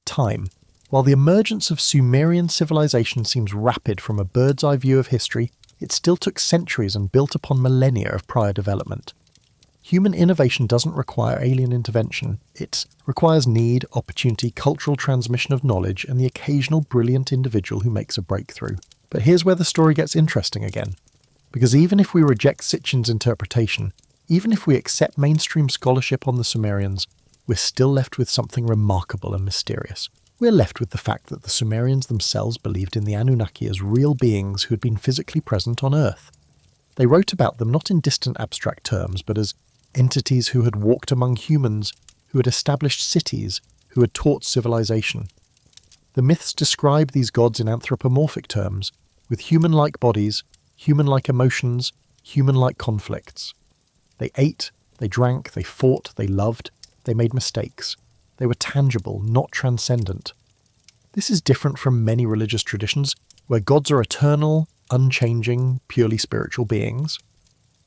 Time. While the emergence of Sumerian civilization seems rapid from a bird's-eye view of history, it still took centuries and built upon millennia of prior development. Human innovation doesn't require alien intervention. It requires need, opportunity, cultural transmission of knowledge, and the occasional brilliant individual who makes a breakthrough. But here's where the story gets interesting again. Because even if we reject Sitchin's interpretation, even if we accept mainstream scholarship on the Sumerians, we're still left with something remarkable and mysterious. We're left with the fact that the Sumerians themselves believed in the Anunnaki as real beings who had been physically present on Earth. They wrote about them not in distant abstract terms, but as entities who had walked among humans, who had established cities, who had taught civilization. The myths describe these gods in anthropomorphic terms, with human-like bodies, human-like emotions, human-like conflicts. They ate, They drank, they fought, they loved, they made mistakes. They were tangible, not transcendent. This is different from many religious traditions, where gods are eternal, unchanging, purely spiritual beings.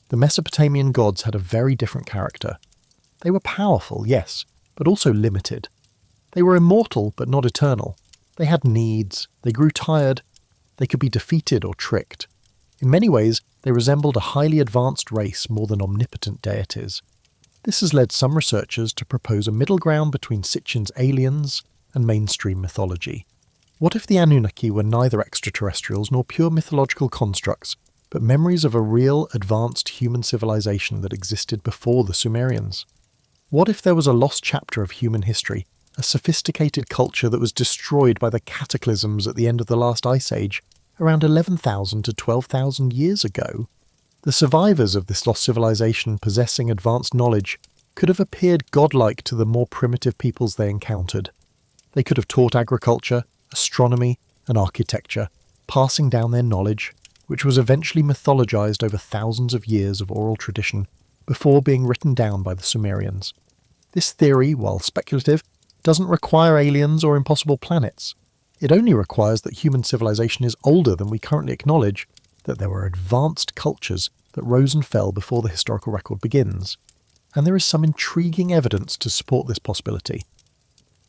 The Mesopotamian gods had a very different character. They were powerful, yes, but also limited. They were immortal, but not eternal. They had needs, they grew tired, they could be defeated or tricked. In many ways, they resembled a highly advanced race more than omnipotent deities. This has led some researchers to propose a middle ground between Sitchin's aliens and mainstream mythology. What if the Anunnaki were neither extraterrestrials nor pure mythological constructs, but memories of a real, advanced human civilization that existed before the Sumerians? What if there was a lost chapter of human history, a sophisticated culture that was destroyed by the cataclysms at the end of the last ice age, around 11,000 to 12,000 years ago? The survivors of this lost civilization possessing advanced knowledge could have appeared godlike to the more primitive peoples they encountered. They could have taught agriculture, astronomy, and architecture, passing down their knowledge, which was eventually mythologized over thousands of years of oral tradition before being written down by the Sumerians. This theory, while speculative, doesn't require aliens or impossible planets. It only requires that human civilization is older than we currently acknowledge, that there were advanced cultures that rose and fell before the historical record begins. And there is some intriguing evidence to support this possibility.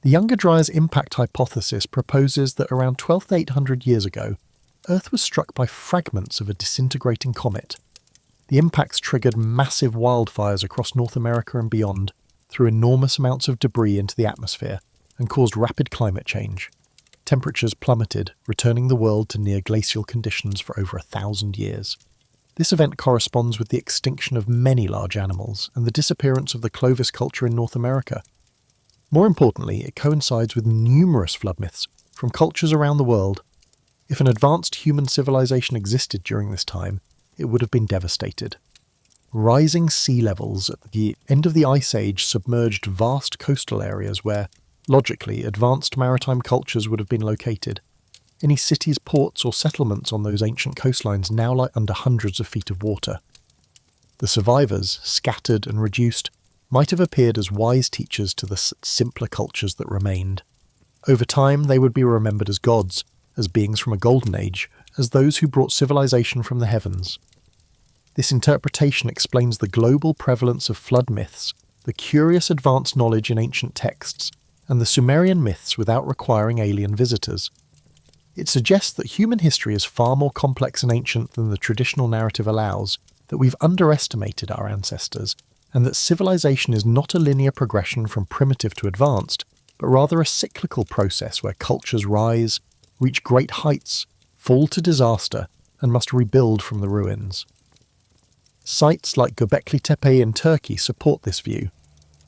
The Younger Dryas impact hypothesis proposes that around 12 to 800 years ago, Earth was struck by fragments of a disintegrating comet. The impacts triggered massive wildfires across North America and beyond, threw enormous amounts of debris into the atmosphere, and caused rapid climate change. Temperatures plummeted, returning the world to near glacial conditions for over 1,000 years. This event corresponds with the extinction of many large animals and the disappearance of the Clovis culture in North America. More importantly, it coincides with numerous flood myths from cultures around the world. If an advanced human civilization existed during this time, it would have been devastated. Rising sea levels at the end of the Ice Age submerged vast coastal areas where, logically, advanced maritime cultures would have been located. Any cities, ports, or settlements on those ancient coastlines now lie under hundreds of feet of water. The survivors, scattered and reduced, might have appeared as wise teachers to the simpler cultures that remained. Over time, they would be remembered as gods, as beings from a golden age, as those who brought civilization from the heavens. This interpretation explains the global prevalence of flood myths, the curious advanced knowledge in ancient texts, and the Sumerian myths without requiring alien visitors. It suggests that human history is far more complex and ancient than the traditional narrative allows, that we've underestimated our ancestors, and that civilization is not a linear progression from primitive to advanced, but rather a cyclical process where cultures rise, reach great heights, fall to disaster, and must rebuild from the ruins. Sites like Göbekli Tepe in Turkey support this view.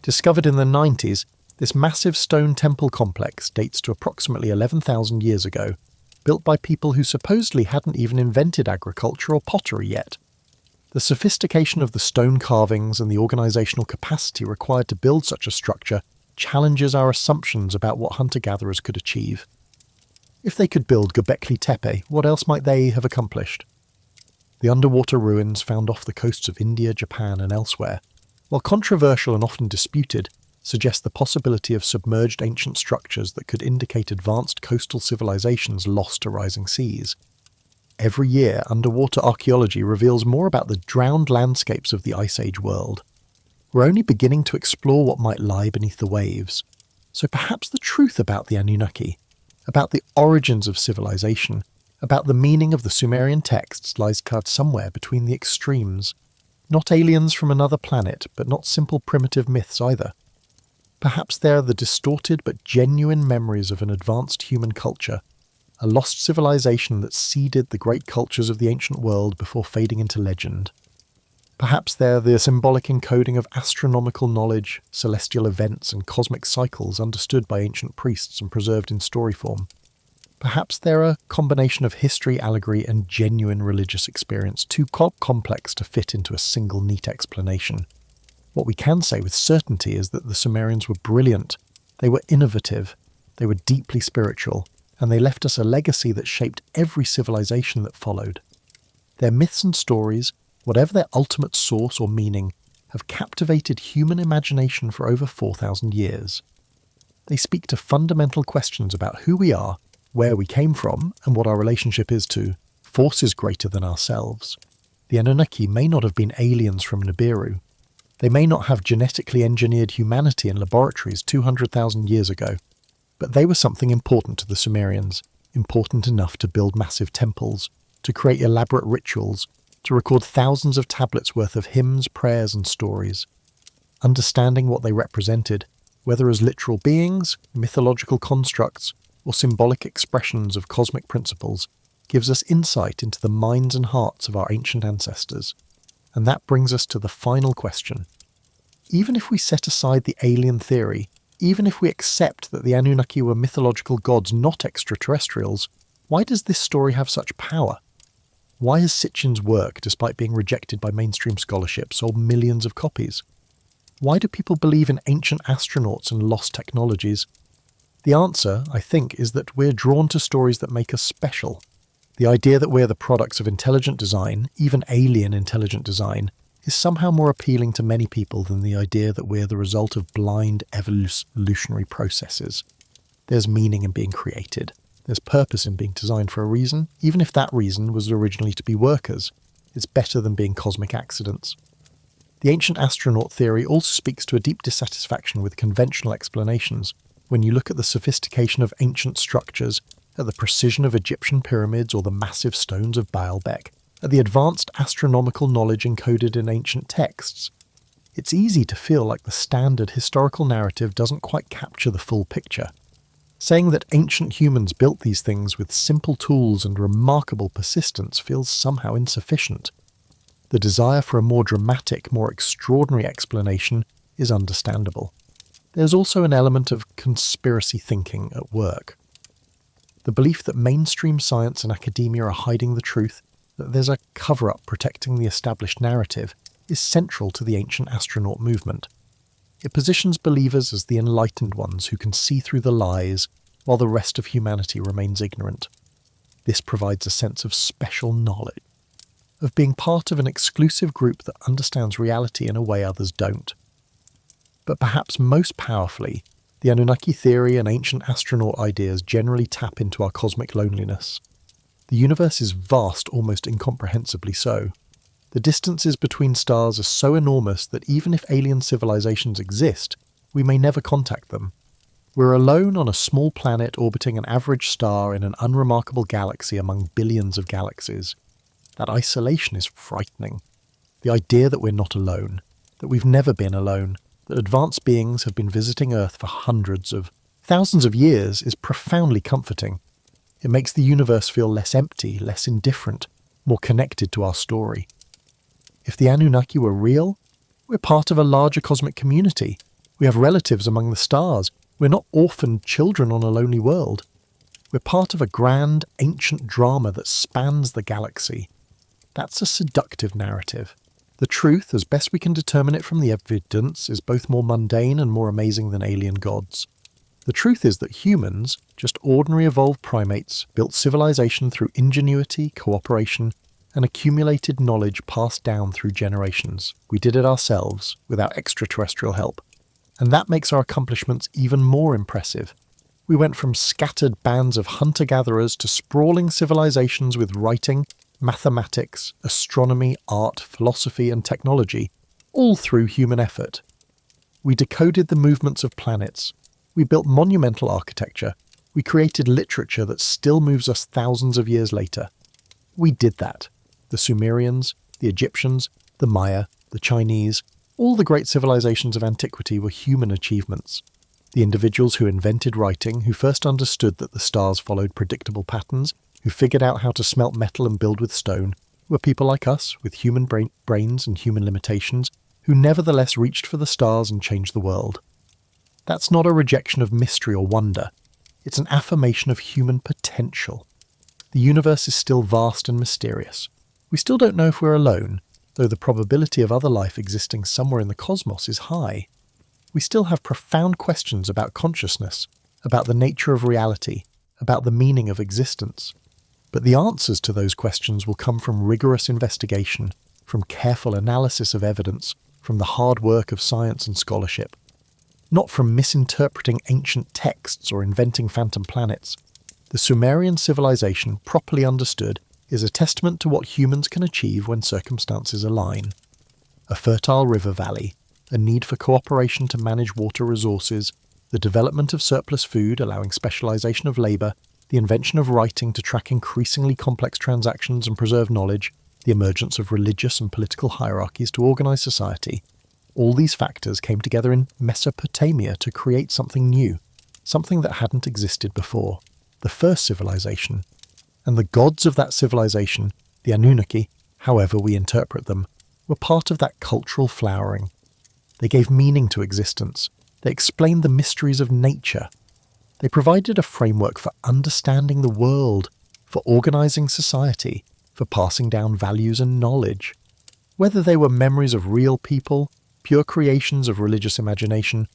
Discovered in the 90s, this massive stone temple complex dates to approximately 11,000 years ago, built by people who supposedly hadn't even invented agriculture or pottery yet. The sophistication of the stone carvings and the organizational capacity required to build such a structure challenges our assumptions about what hunter-gatherers could achieve. If they could build Göbekli Tepe, what else might they have accomplished? The underwater ruins found off the coasts of India, Japan, and elsewhere, while controversial and often disputed, suggest the possibility of submerged ancient structures that could indicate advanced coastal civilizations lost to rising seas. Every year, underwater archaeology reveals more about the drowned landscapes of the Ice Age world. We're only beginning to explore what might lie beneath the waves. So perhaps the truth about the Anunnaki, about the origins of civilization, about the meaning of the Sumerian texts lies caught somewhere between the extremes. Not aliens from another planet, but not simple primitive myths either. Perhaps they are the distorted but genuine memories of an advanced human culture, a lost civilization that seeded the great cultures of the ancient world before fading into legend. Perhaps they're the symbolic encoding of astronomical knowledge, celestial events, and cosmic cycles understood by ancient priests and preserved in story form. Perhaps they're a combination of history, allegory, and genuine religious experience, too complex to fit into a single neat explanation. What we can say with certainty is that the Sumerians were brilliant, they were innovative, they were deeply spiritual, and they left us a legacy that shaped every civilization that followed. Their myths and stories, whatever their ultimate source or meaning, have captivated human imagination for over 4,000 years. They speak to fundamental questions about who we are, where we came from, and what our relationship is to forces greater than ourselves. The Anunnaki may not have been aliens from Nibiru. They may not have genetically engineered humanity in laboratories 200,000 years ago, but they were something important to the Sumerians, important enough to build massive temples, to create elaborate rituals, to record thousands of tablets worth of hymns, prayers, and stories. Understanding what they represented, whether as literal beings, mythological constructs, or symbolic expressions of cosmic principles, gives us insight into the minds and hearts of our ancient ancestors. And that brings us to the final question. Even if we set aside the alien theory, even if we accept that the Anunnaki were mythological gods, not extraterrestrials, why does this story have such power? Why has Sitchin's work, despite being rejected by mainstream scholarship, sold millions of copies? Why do people believe in ancient astronauts and lost technologies? The answer, I think, is that we're drawn to stories that make us special. The idea that we're the products of intelligent design, even alien intelligent design, is somehow more appealing to many people than the idea that we're the result of blind evolutionary processes. There's meaning in being created. There's purpose in being designed for a reason, even if that reason was originally to be workers. It's better than being cosmic accidents. The ancient astronaut theory also speaks to a deep dissatisfaction with conventional explanations. When you look at the sophistication of ancient structures, at the precision of Egyptian pyramids or the massive stones of Baalbek, at the advanced astronomical knowledge encoded in ancient texts, it's easy to feel like the standard historical narrative doesn't quite capture the full picture. Saying that ancient humans built these things with simple tools and remarkable persistence feels somehow insufficient. The desire for a more dramatic, more extraordinary explanation is understandable. There's also an element of conspiracy thinking at work. The belief that mainstream science and academia are hiding the truth, that there's a cover-up protecting the established narrative, is central to the ancient astronaut movement. It positions believers as the enlightened ones who can see through the lies, while the rest of humanity remains ignorant. This provides a sense of special knowledge, of being part of an exclusive group that understands reality in a way others don't. But perhaps most powerfully, the Anunnaki theory and ancient astronaut ideas generally tap into our cosmic loneliness. The universe is vast, almost incomprehensibly so. The distances between stars are so enormous that even if alien civilizations exist, we may never contact them. We're alone on a small planet orbiting an average star in an unremarkable galaxy among billions of galaxies. That isolation is frightening. The idea that we're not alone, that we've never been alone, that advanced beings have been visiting Earth for hundreds of, thousands of years is profoundly comforting. It makes the universe feel less empty, less indifferent, more connected to our story. If the Anunnaki were real, we're part of a larger cosmic community. We have relatives among the stars. We're not orphaned children on a lonely world. We're part of a grand, ancient drama that spans the galaxy. That's a seductive narrative. The truth, as best we can determine it from the evidence, is both more mundane and more amazing than alien gods. The truth is that humans, just ordinary evolved primates, built civilization through ingenuity, cooperation, and accumulated knowledge passed down through generations. We did it ourselves, without extraterrestrial help. And that makes our accomplishments even more impressive. We went from scattered bands of hunter-gatherers to sprawling civilizations with writing, mathematics, astronomy, art, philosophy, and technology, all through human effort. We decoded the movements of planets. We built monumental architecture. We created literature that still moves us thousands of years later. We did that. The Sumerians, the Egyptians, the Maya, the Chinese, all the great civilizations of antiquity were human achievements. The individuals who invented writing, who first understood that the stars followed predictable patterns, who figured out how to smelt metal and build with stone, were people like us, with human brains and human limitations, who nevertheless reached for the stars and changed the world. That's not a rejection of mystery or wonder. It's an affirmation of human potential. The universe is still vast and mysterious. We still don't know if we're alone, though the probability of other life existing somewhere in the cosmos is high. We still have profound questions about consciousness, about the nature of reality, about the meaning of existence. But the answers to those questions will come from rigorous investigation, from careful analysis of evidence, from the hard work of science and scholarship. Not from misinterpreting ancient texts or inventing phantom planets. The Sumerian civilization, properly understood, is a testament to what humans can achieve when circumstances align. A fertile river valley, a need for cooperation to manage water resources, the development of surplus food allowing specialization of labor, the invention of writing to track increasingly complex transactions and preserve knowledge, the emergence of religious and political hierarchies to organize society. All these factors came together in Mesopotamia to create something new, something that hadn't existed before, the first civilization. And the gods of that civilization, the Anunnaki, however we interpret them, were part of that cultural flowering. They gave meaning to existence. They explained the mysteries of nature. They provided a framework for understanding the world, for organizing society, for passing down values and knowledge. Whether they were memories of real people, pure creations of religious imagination,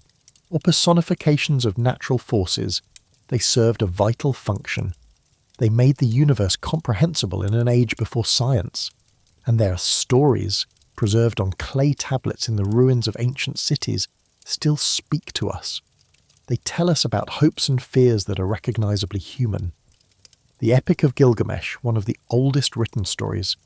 or personifications of natural forces, they served a vital function. They made the universe comprehensible in an age before science, and their stories, preserved on clay tablets in the ruins of ancient cities, still speak to us. They tell us about hopes and fears that are recognizably human. The Epic of Gilgamesh, one of the oldest written stories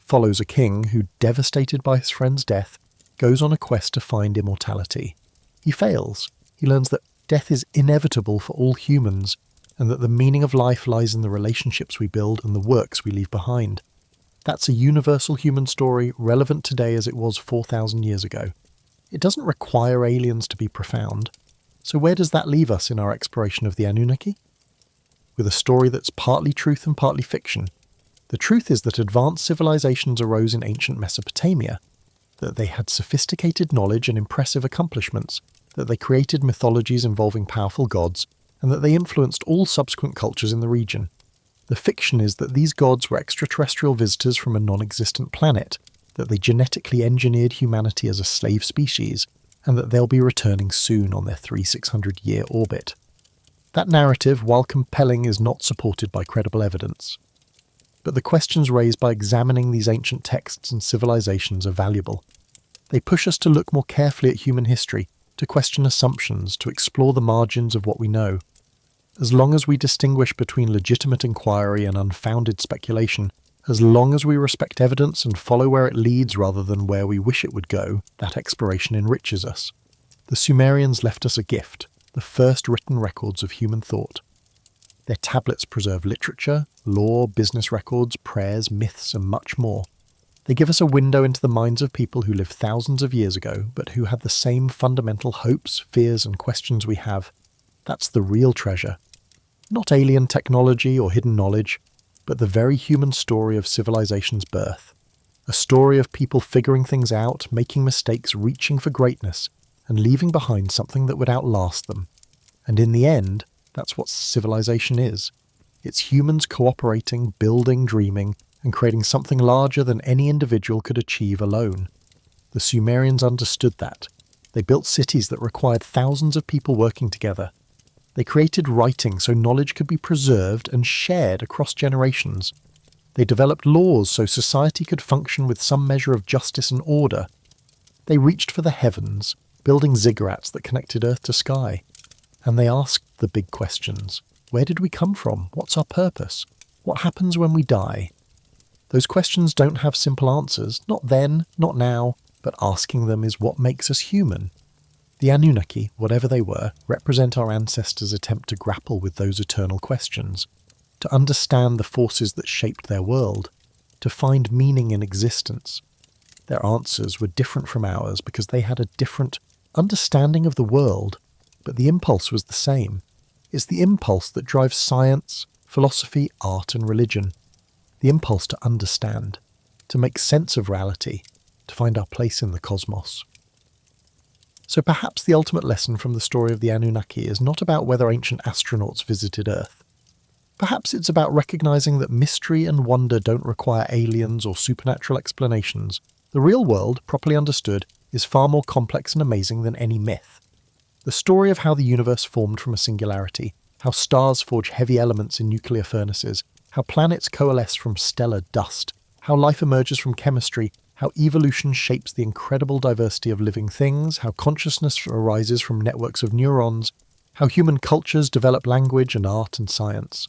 follows a king who, devastated by his friend's death, goes on a quest to find immortality. He fails. He learns that death is inevitable for all humans, and that the meaning of life lies in the relationships we build and the works we leave behind. That's a universal human story, relevant today as it was 4,000 years ago. It doesn't require aliens to be profound. So where does that leave us in our exploration of the Anunnaki? With a story that's partly truth and partly fiction. The truth is that advanced civilizations arose in ancient Mesopotamia, that they had sophisticated knowledge and impressive accomplishments, that they created mythologies involving powerful gods, and that they influenced all subsequent cultures in the region. The fiction is that these gods were extraterrestrial visitors from a non-existent planet, that they genetically engineered humanity as a slave species, and that they'll be returning soon on their 600-year orbit. That narrative, while compelling, is not supported by credible evidence. But the questions raised by examining these ancient texts and civilizations are valuable. They push us to look more carefully at human history, to question assumptions, to explore the margins of what we know. As long as we distinguish between legitimate inquiry and unfounded speculation, as long as we respect evidence and follow where it leads rather than where we wish it would go, that exploration enriches us. The Sumerians left us a gift, the first written records of human thought. Their tablets preserve literature, law, business records, prayers, myths, and much more. They give us a window into the minds of people who lived thousands of years ago, but who had the same fundamental hopes, fears, and questions we have. That's the real treasure. Not alien technology or hidden knowledge, but the very human story of civilization's birth. A story of people figuring things out, making mistakes, reaching for greatness, and leaving behind something that would outlast them. And in the end, that's what civilization is. It's humans cooperating, building, dreaming, and creating something larger than any individual could achieve alone. The Sumerians understood that. They built cities that required thousands of people working together. They created writing so knowledge could be preserved and shared across generations. They developed laws so society could function with some measure of justice and order. They reached for the heavens, building ziggurats that connected earth to sky. And they asked the big questions. Where did we come from? What's our purpose? What happens when we die? Those questions don't have simple answers, not then, not now, but asking them is what makes us human. The Anunnaki, whatever they were, represent our ancestors' attempt to grapple with those eternal questions, to understand the forces that shaped their world, to find meaning in existence. Their answers were different from ours because they had a different understanding of the world, but the impulse was the same. It's the impulse that drives science, philosophy, art, and religion. The impulse to understand, to make sense of reality, to find our place in the cosmos. So perhaps the ultimate lesson from the story of the Anunnaki is not about whether ancient astronauts visited Earth. Perhaps it's about recognizing that mystery and wonder don't require aliens or supernatural explanations. The real world, properly understood, is far more complex and amazing than any myth. The story of how the universe formed from a singularity, how stars forge heavy elements in nuclear furnaces, how planets coalesce from stellar dust, how life emerges from chemistry, how evolution shapes the incredible diversity of living things, how consciousness arises from networks of neurons, how human cultures develop language and art and science.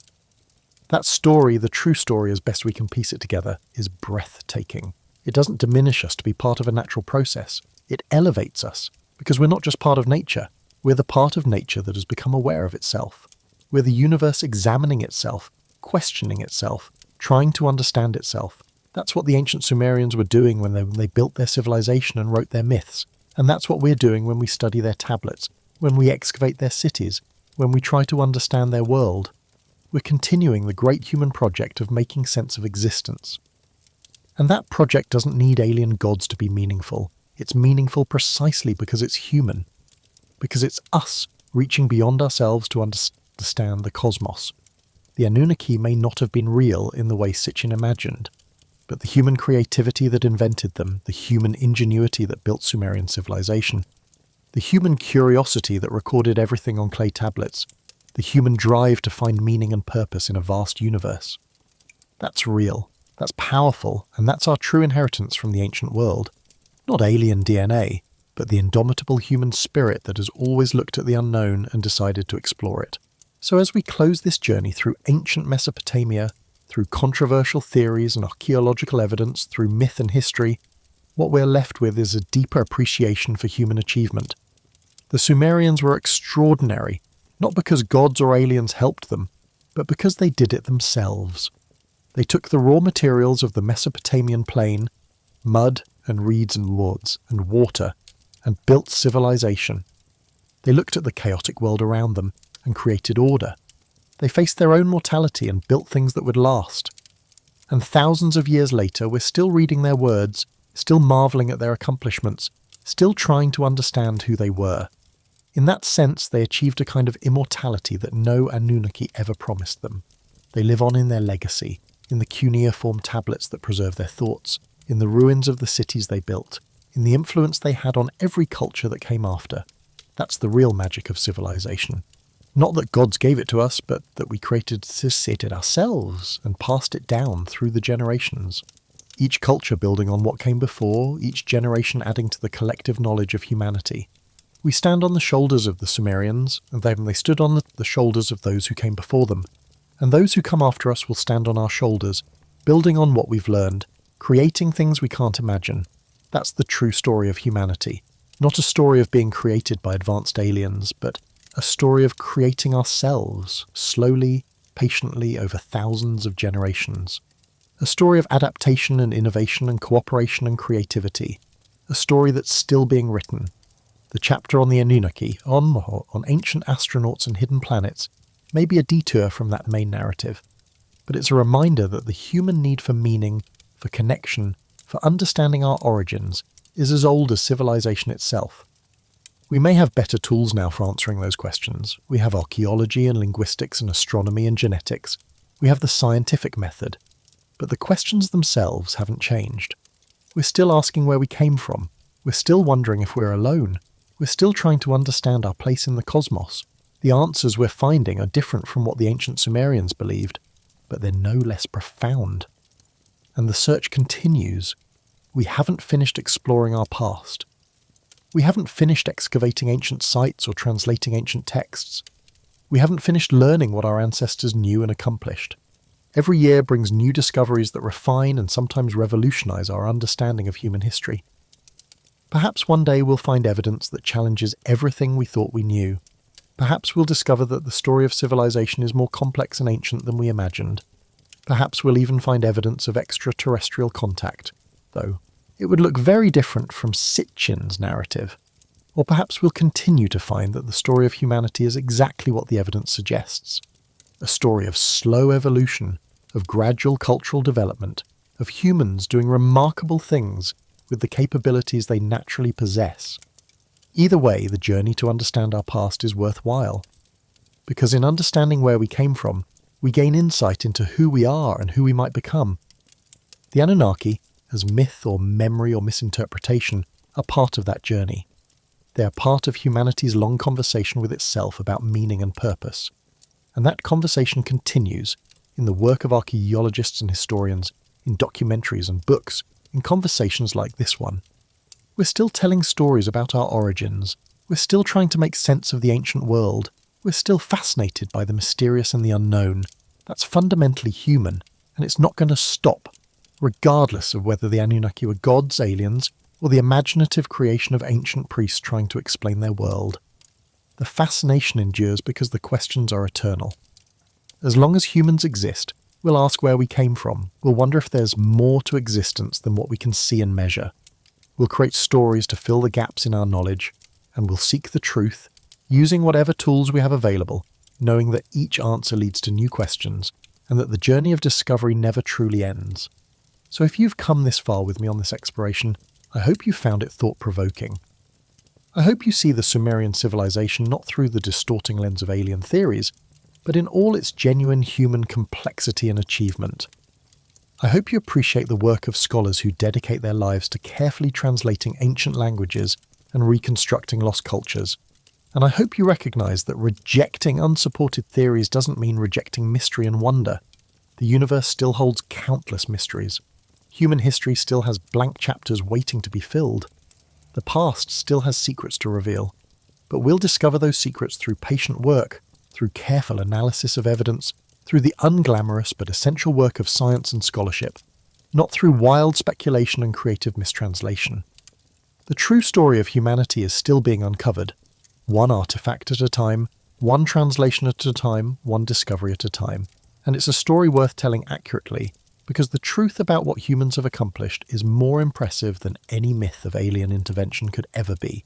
That story, the true story as best we can piece it together, is breathtaking. It doesn't diminish us to be part of a natural process. It elevates us, because we're not just part of nature. We're the part of nature that has become aware of itself. We're the universe examining itself, questioning itself, trying to understand itself. That's what the ancient Sumerians were doing when they built their civilization and wrote their myths. And that's what we're doing when we study their tablets, when we excavate their cities, when we try to understand their world. We're continuing the great human project of making sense of existence. And that project doesn't need alien gods to be meaningful. It's meaningful precisely because it's human. Because it's us reaching beyond ourselves to understand the cosmos. The Anunnaki may not have been real in the way Sitchin imagined, but the human creativity that invented them, the human ingenuity that built Sumerian civilization, the human curiosity that recorded everything on clay tablets, the human drive to find meaning and purpose in a vast universe. That's real, that's powerful, and that's our true inheritance from the ancient world. Not alien DNA, but the indomitable human spirit that has always looked at the unknown and decided to explore it. So as we close this journey through ancient Mesopotamia, through controversial theories and archaeological evidence, through myth and history, what we're left with is a deeper appreciation for human achievement. The Sumerians were extraordinary, not because gods or aliens helped them, but because they did it themselves. They took the raw materials of the Mesopotamian plain, mud and reeds and woods and water, and built civilization. They looked at the chaotic world around them and created order. They faced their own mortality and built things that would last. And thousands of years later, we're still reading their words, still marvelling at their accomplishments, still trying to understand who they were. In that sense, they achieved a kind of immortality that no Anunnaki ever promised them. They live on in their legacy, in the cuneiform tablets that preserve their thoughts, in the ruins of the cities they built, in the influence they had on every culture that came after. That's the real magic of civilization. Not that gods gave it to us, but that we created it ourselves and passed it down through the generations. Each culture building on what came before, each generation adding to the collective knowledge of humanity. We stand on the shoulders of the Sumerians, and then they stood on the shoulders of those who came before them. And those who come after us will stand on our shoulders, building on what we've learned, creating things we can't imagine. That's the true story of humanity. Not a story of being created by advanced aliens, but a story of creating ourselves, slowly, patiently, over thousands of generations. A story of adaptation and innovation and cooperation and creativity. A story that's still being written. The chapter on the Anunnaki, on ancient astronauts and hidden planets, may be a detour from that main narrative, but it's a reminder that the human need for meaning, for connection, for understanding our origins, is as old as civilization itself. We may have better tools now for answering those questions. We have archaeology and linguistics and astronomy and genetics. We have the scientific method. But the questions themselves haven't changed. We're still asking where we came from. We're still wondering if we're alone. We're still trying to understand our place in the cosmos. The answers we're finding are different from what the ancient Sumerians believed, but they're no less profound. And the search continues. We haven't finished exploring our past. We haven't finished excavating ancient sites or translating ancient texts. We haven't finished learning what our ancestors knew and accomplished. Every year brings new discoveries that refine and sometimes revolutionize our understanding of human history. Perhaps one day we'll find evidence that challenges everything we thought we knew. Perhaps we'll discover that the story of civilization is more complex and ancient than we imagined. Perhaps we'll even find evidence of extraterrestrial contact, though it would look very different from Sitchin's narrative. Or perhaps we'll continue to find that the story of humanity is exactly what the evidence suggests. A story of slow evolution, of gradual cultural development, of humans doing remarkable things with the capabilities they naturally possess. Either way, the journey to understand our past is worthwhile, because in understanding where we came from, we gain insight into who we are and who we might become. The Anunnaki, as myth or memory or misinterpretation, are part of that journey. They are part of humanity's long conversation with itself about meaning and purpose. And that conversation continues in the work of archaeologists and historians, in documentaries and books, in conversations like this one. We're still telling stories about our origins. We're still trying to make sense of the ancient world. We're still fascinated by the mysterious and the unknown. That's fundamentally human, and it's not going to stop, regardless of whether the Anunnaki were gods, aliens, or the imaginative creation of ancient priests trying to explain their world. The fascination endures because the questions are eternal. As long as humans exist, we'll ask where we came from. We'll wonder if there's more to existence than what we can see and measure. We'll create stories to fill the gaps in our knowledge, and we'll seek the truth, using whatever tools we have available, knowing that each answer leads to new questions, and that the journey of discovery never truly ends. So if you've come this far with me on this exploration, I hope you found it thought-provoking. I hope you see the Sumerian civilization not through the distorting lens of alien theories, but in all its genuine human complexity and achievement. I hope you appreciate the work of scholars who dedicate their lives to carefully translating ancient languages and reconstructing lost cultures. And I hope you recognise that rejecting unsupported theories doesn't mean rejecting mystery and wonder. The universe still holds countless mysteries. Human history still has blank chapters waiting to be filled. The past still has secrets to reveal. But we'll discover those secrets through patient work, through careful analysis of evidence, through the unglamorous but essential work of science and scholarship, not through wild speculation and creative mistranslation. The true story of humanity is still being uncovered, one artifact at a time, one translation at a time, one discovery at a time. And it's a story worth telling accurately, because the truth about what humans have accomplished is more impressive than any myth of alien intervention could ever be.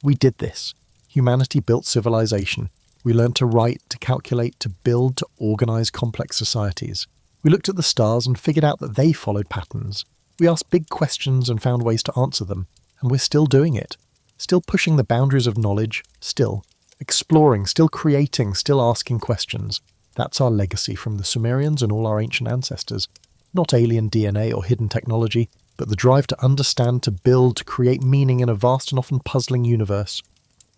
We did this. Humanity built civilization. We learned to write, to calculate, to build, to organise complex societies. We looked at the stars and figured out that they followed patterns. We asked big questions and found ways to answer them. And we're still doing it. Still pushing the boundaries of knowledge. Still exploring, still creating, still asking questions. That's our legacy from the Sumerians and all our ancient ancestors. Not alien DNA or hidden technology, but the drive to understand, to build, to create meaning in a vast and often puzzling universe.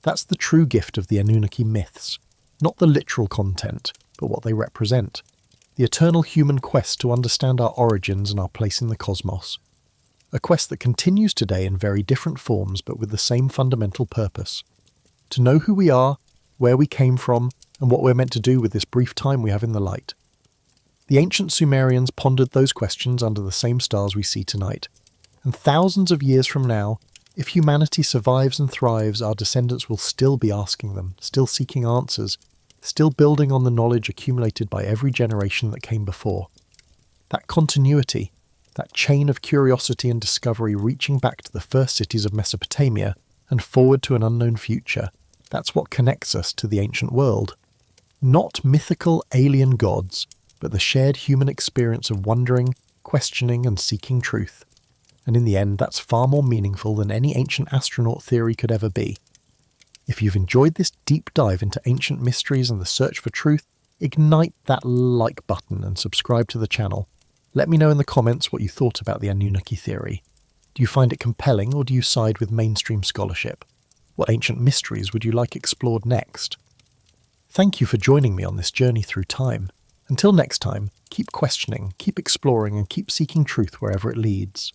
That's the true gift of the Anunnaki myths. Not the literal content, but what they represent. The eternal human quest to understand our origins and our place in the cosmos. A quest that continues today in very different forms, but with the same fundamental purpose. To know who we are, where we came from, and what we're meant to do with this brief time we have in the light. The ancient Sumerians pondered those questions under the same stars we see tonight. And thousands of years from now, if humanity survives and thrives, our descendants will still be asking them, still seeking answers, still building on the knowledge accumulated by every generation that came before. That continuity, that chain of curiosity and discovery reaching back to the first cities of Mesopotamia and forward to an unknown future, that's what connects us to the ancient world. Not mythical alien gods, but the shared human experience of wondering, questioning and seeking truth. And in the end, that's far more meaningful than any ancient astronaut theory could ever be. If you've enjoyed this deep dive into ancient mysteries and the search for truth, ignite that like button and subscribe to the channel. Let me know in the comments what you thought about the Anunnaki theory. Do you find it compelling, or do you side with mainstream scholarship? What ancient mysteries would you like explored next? Thank you for joining me on this journey through time. Until next time, keep questioning, keep exploring, and keep seeking truth wherever it leads.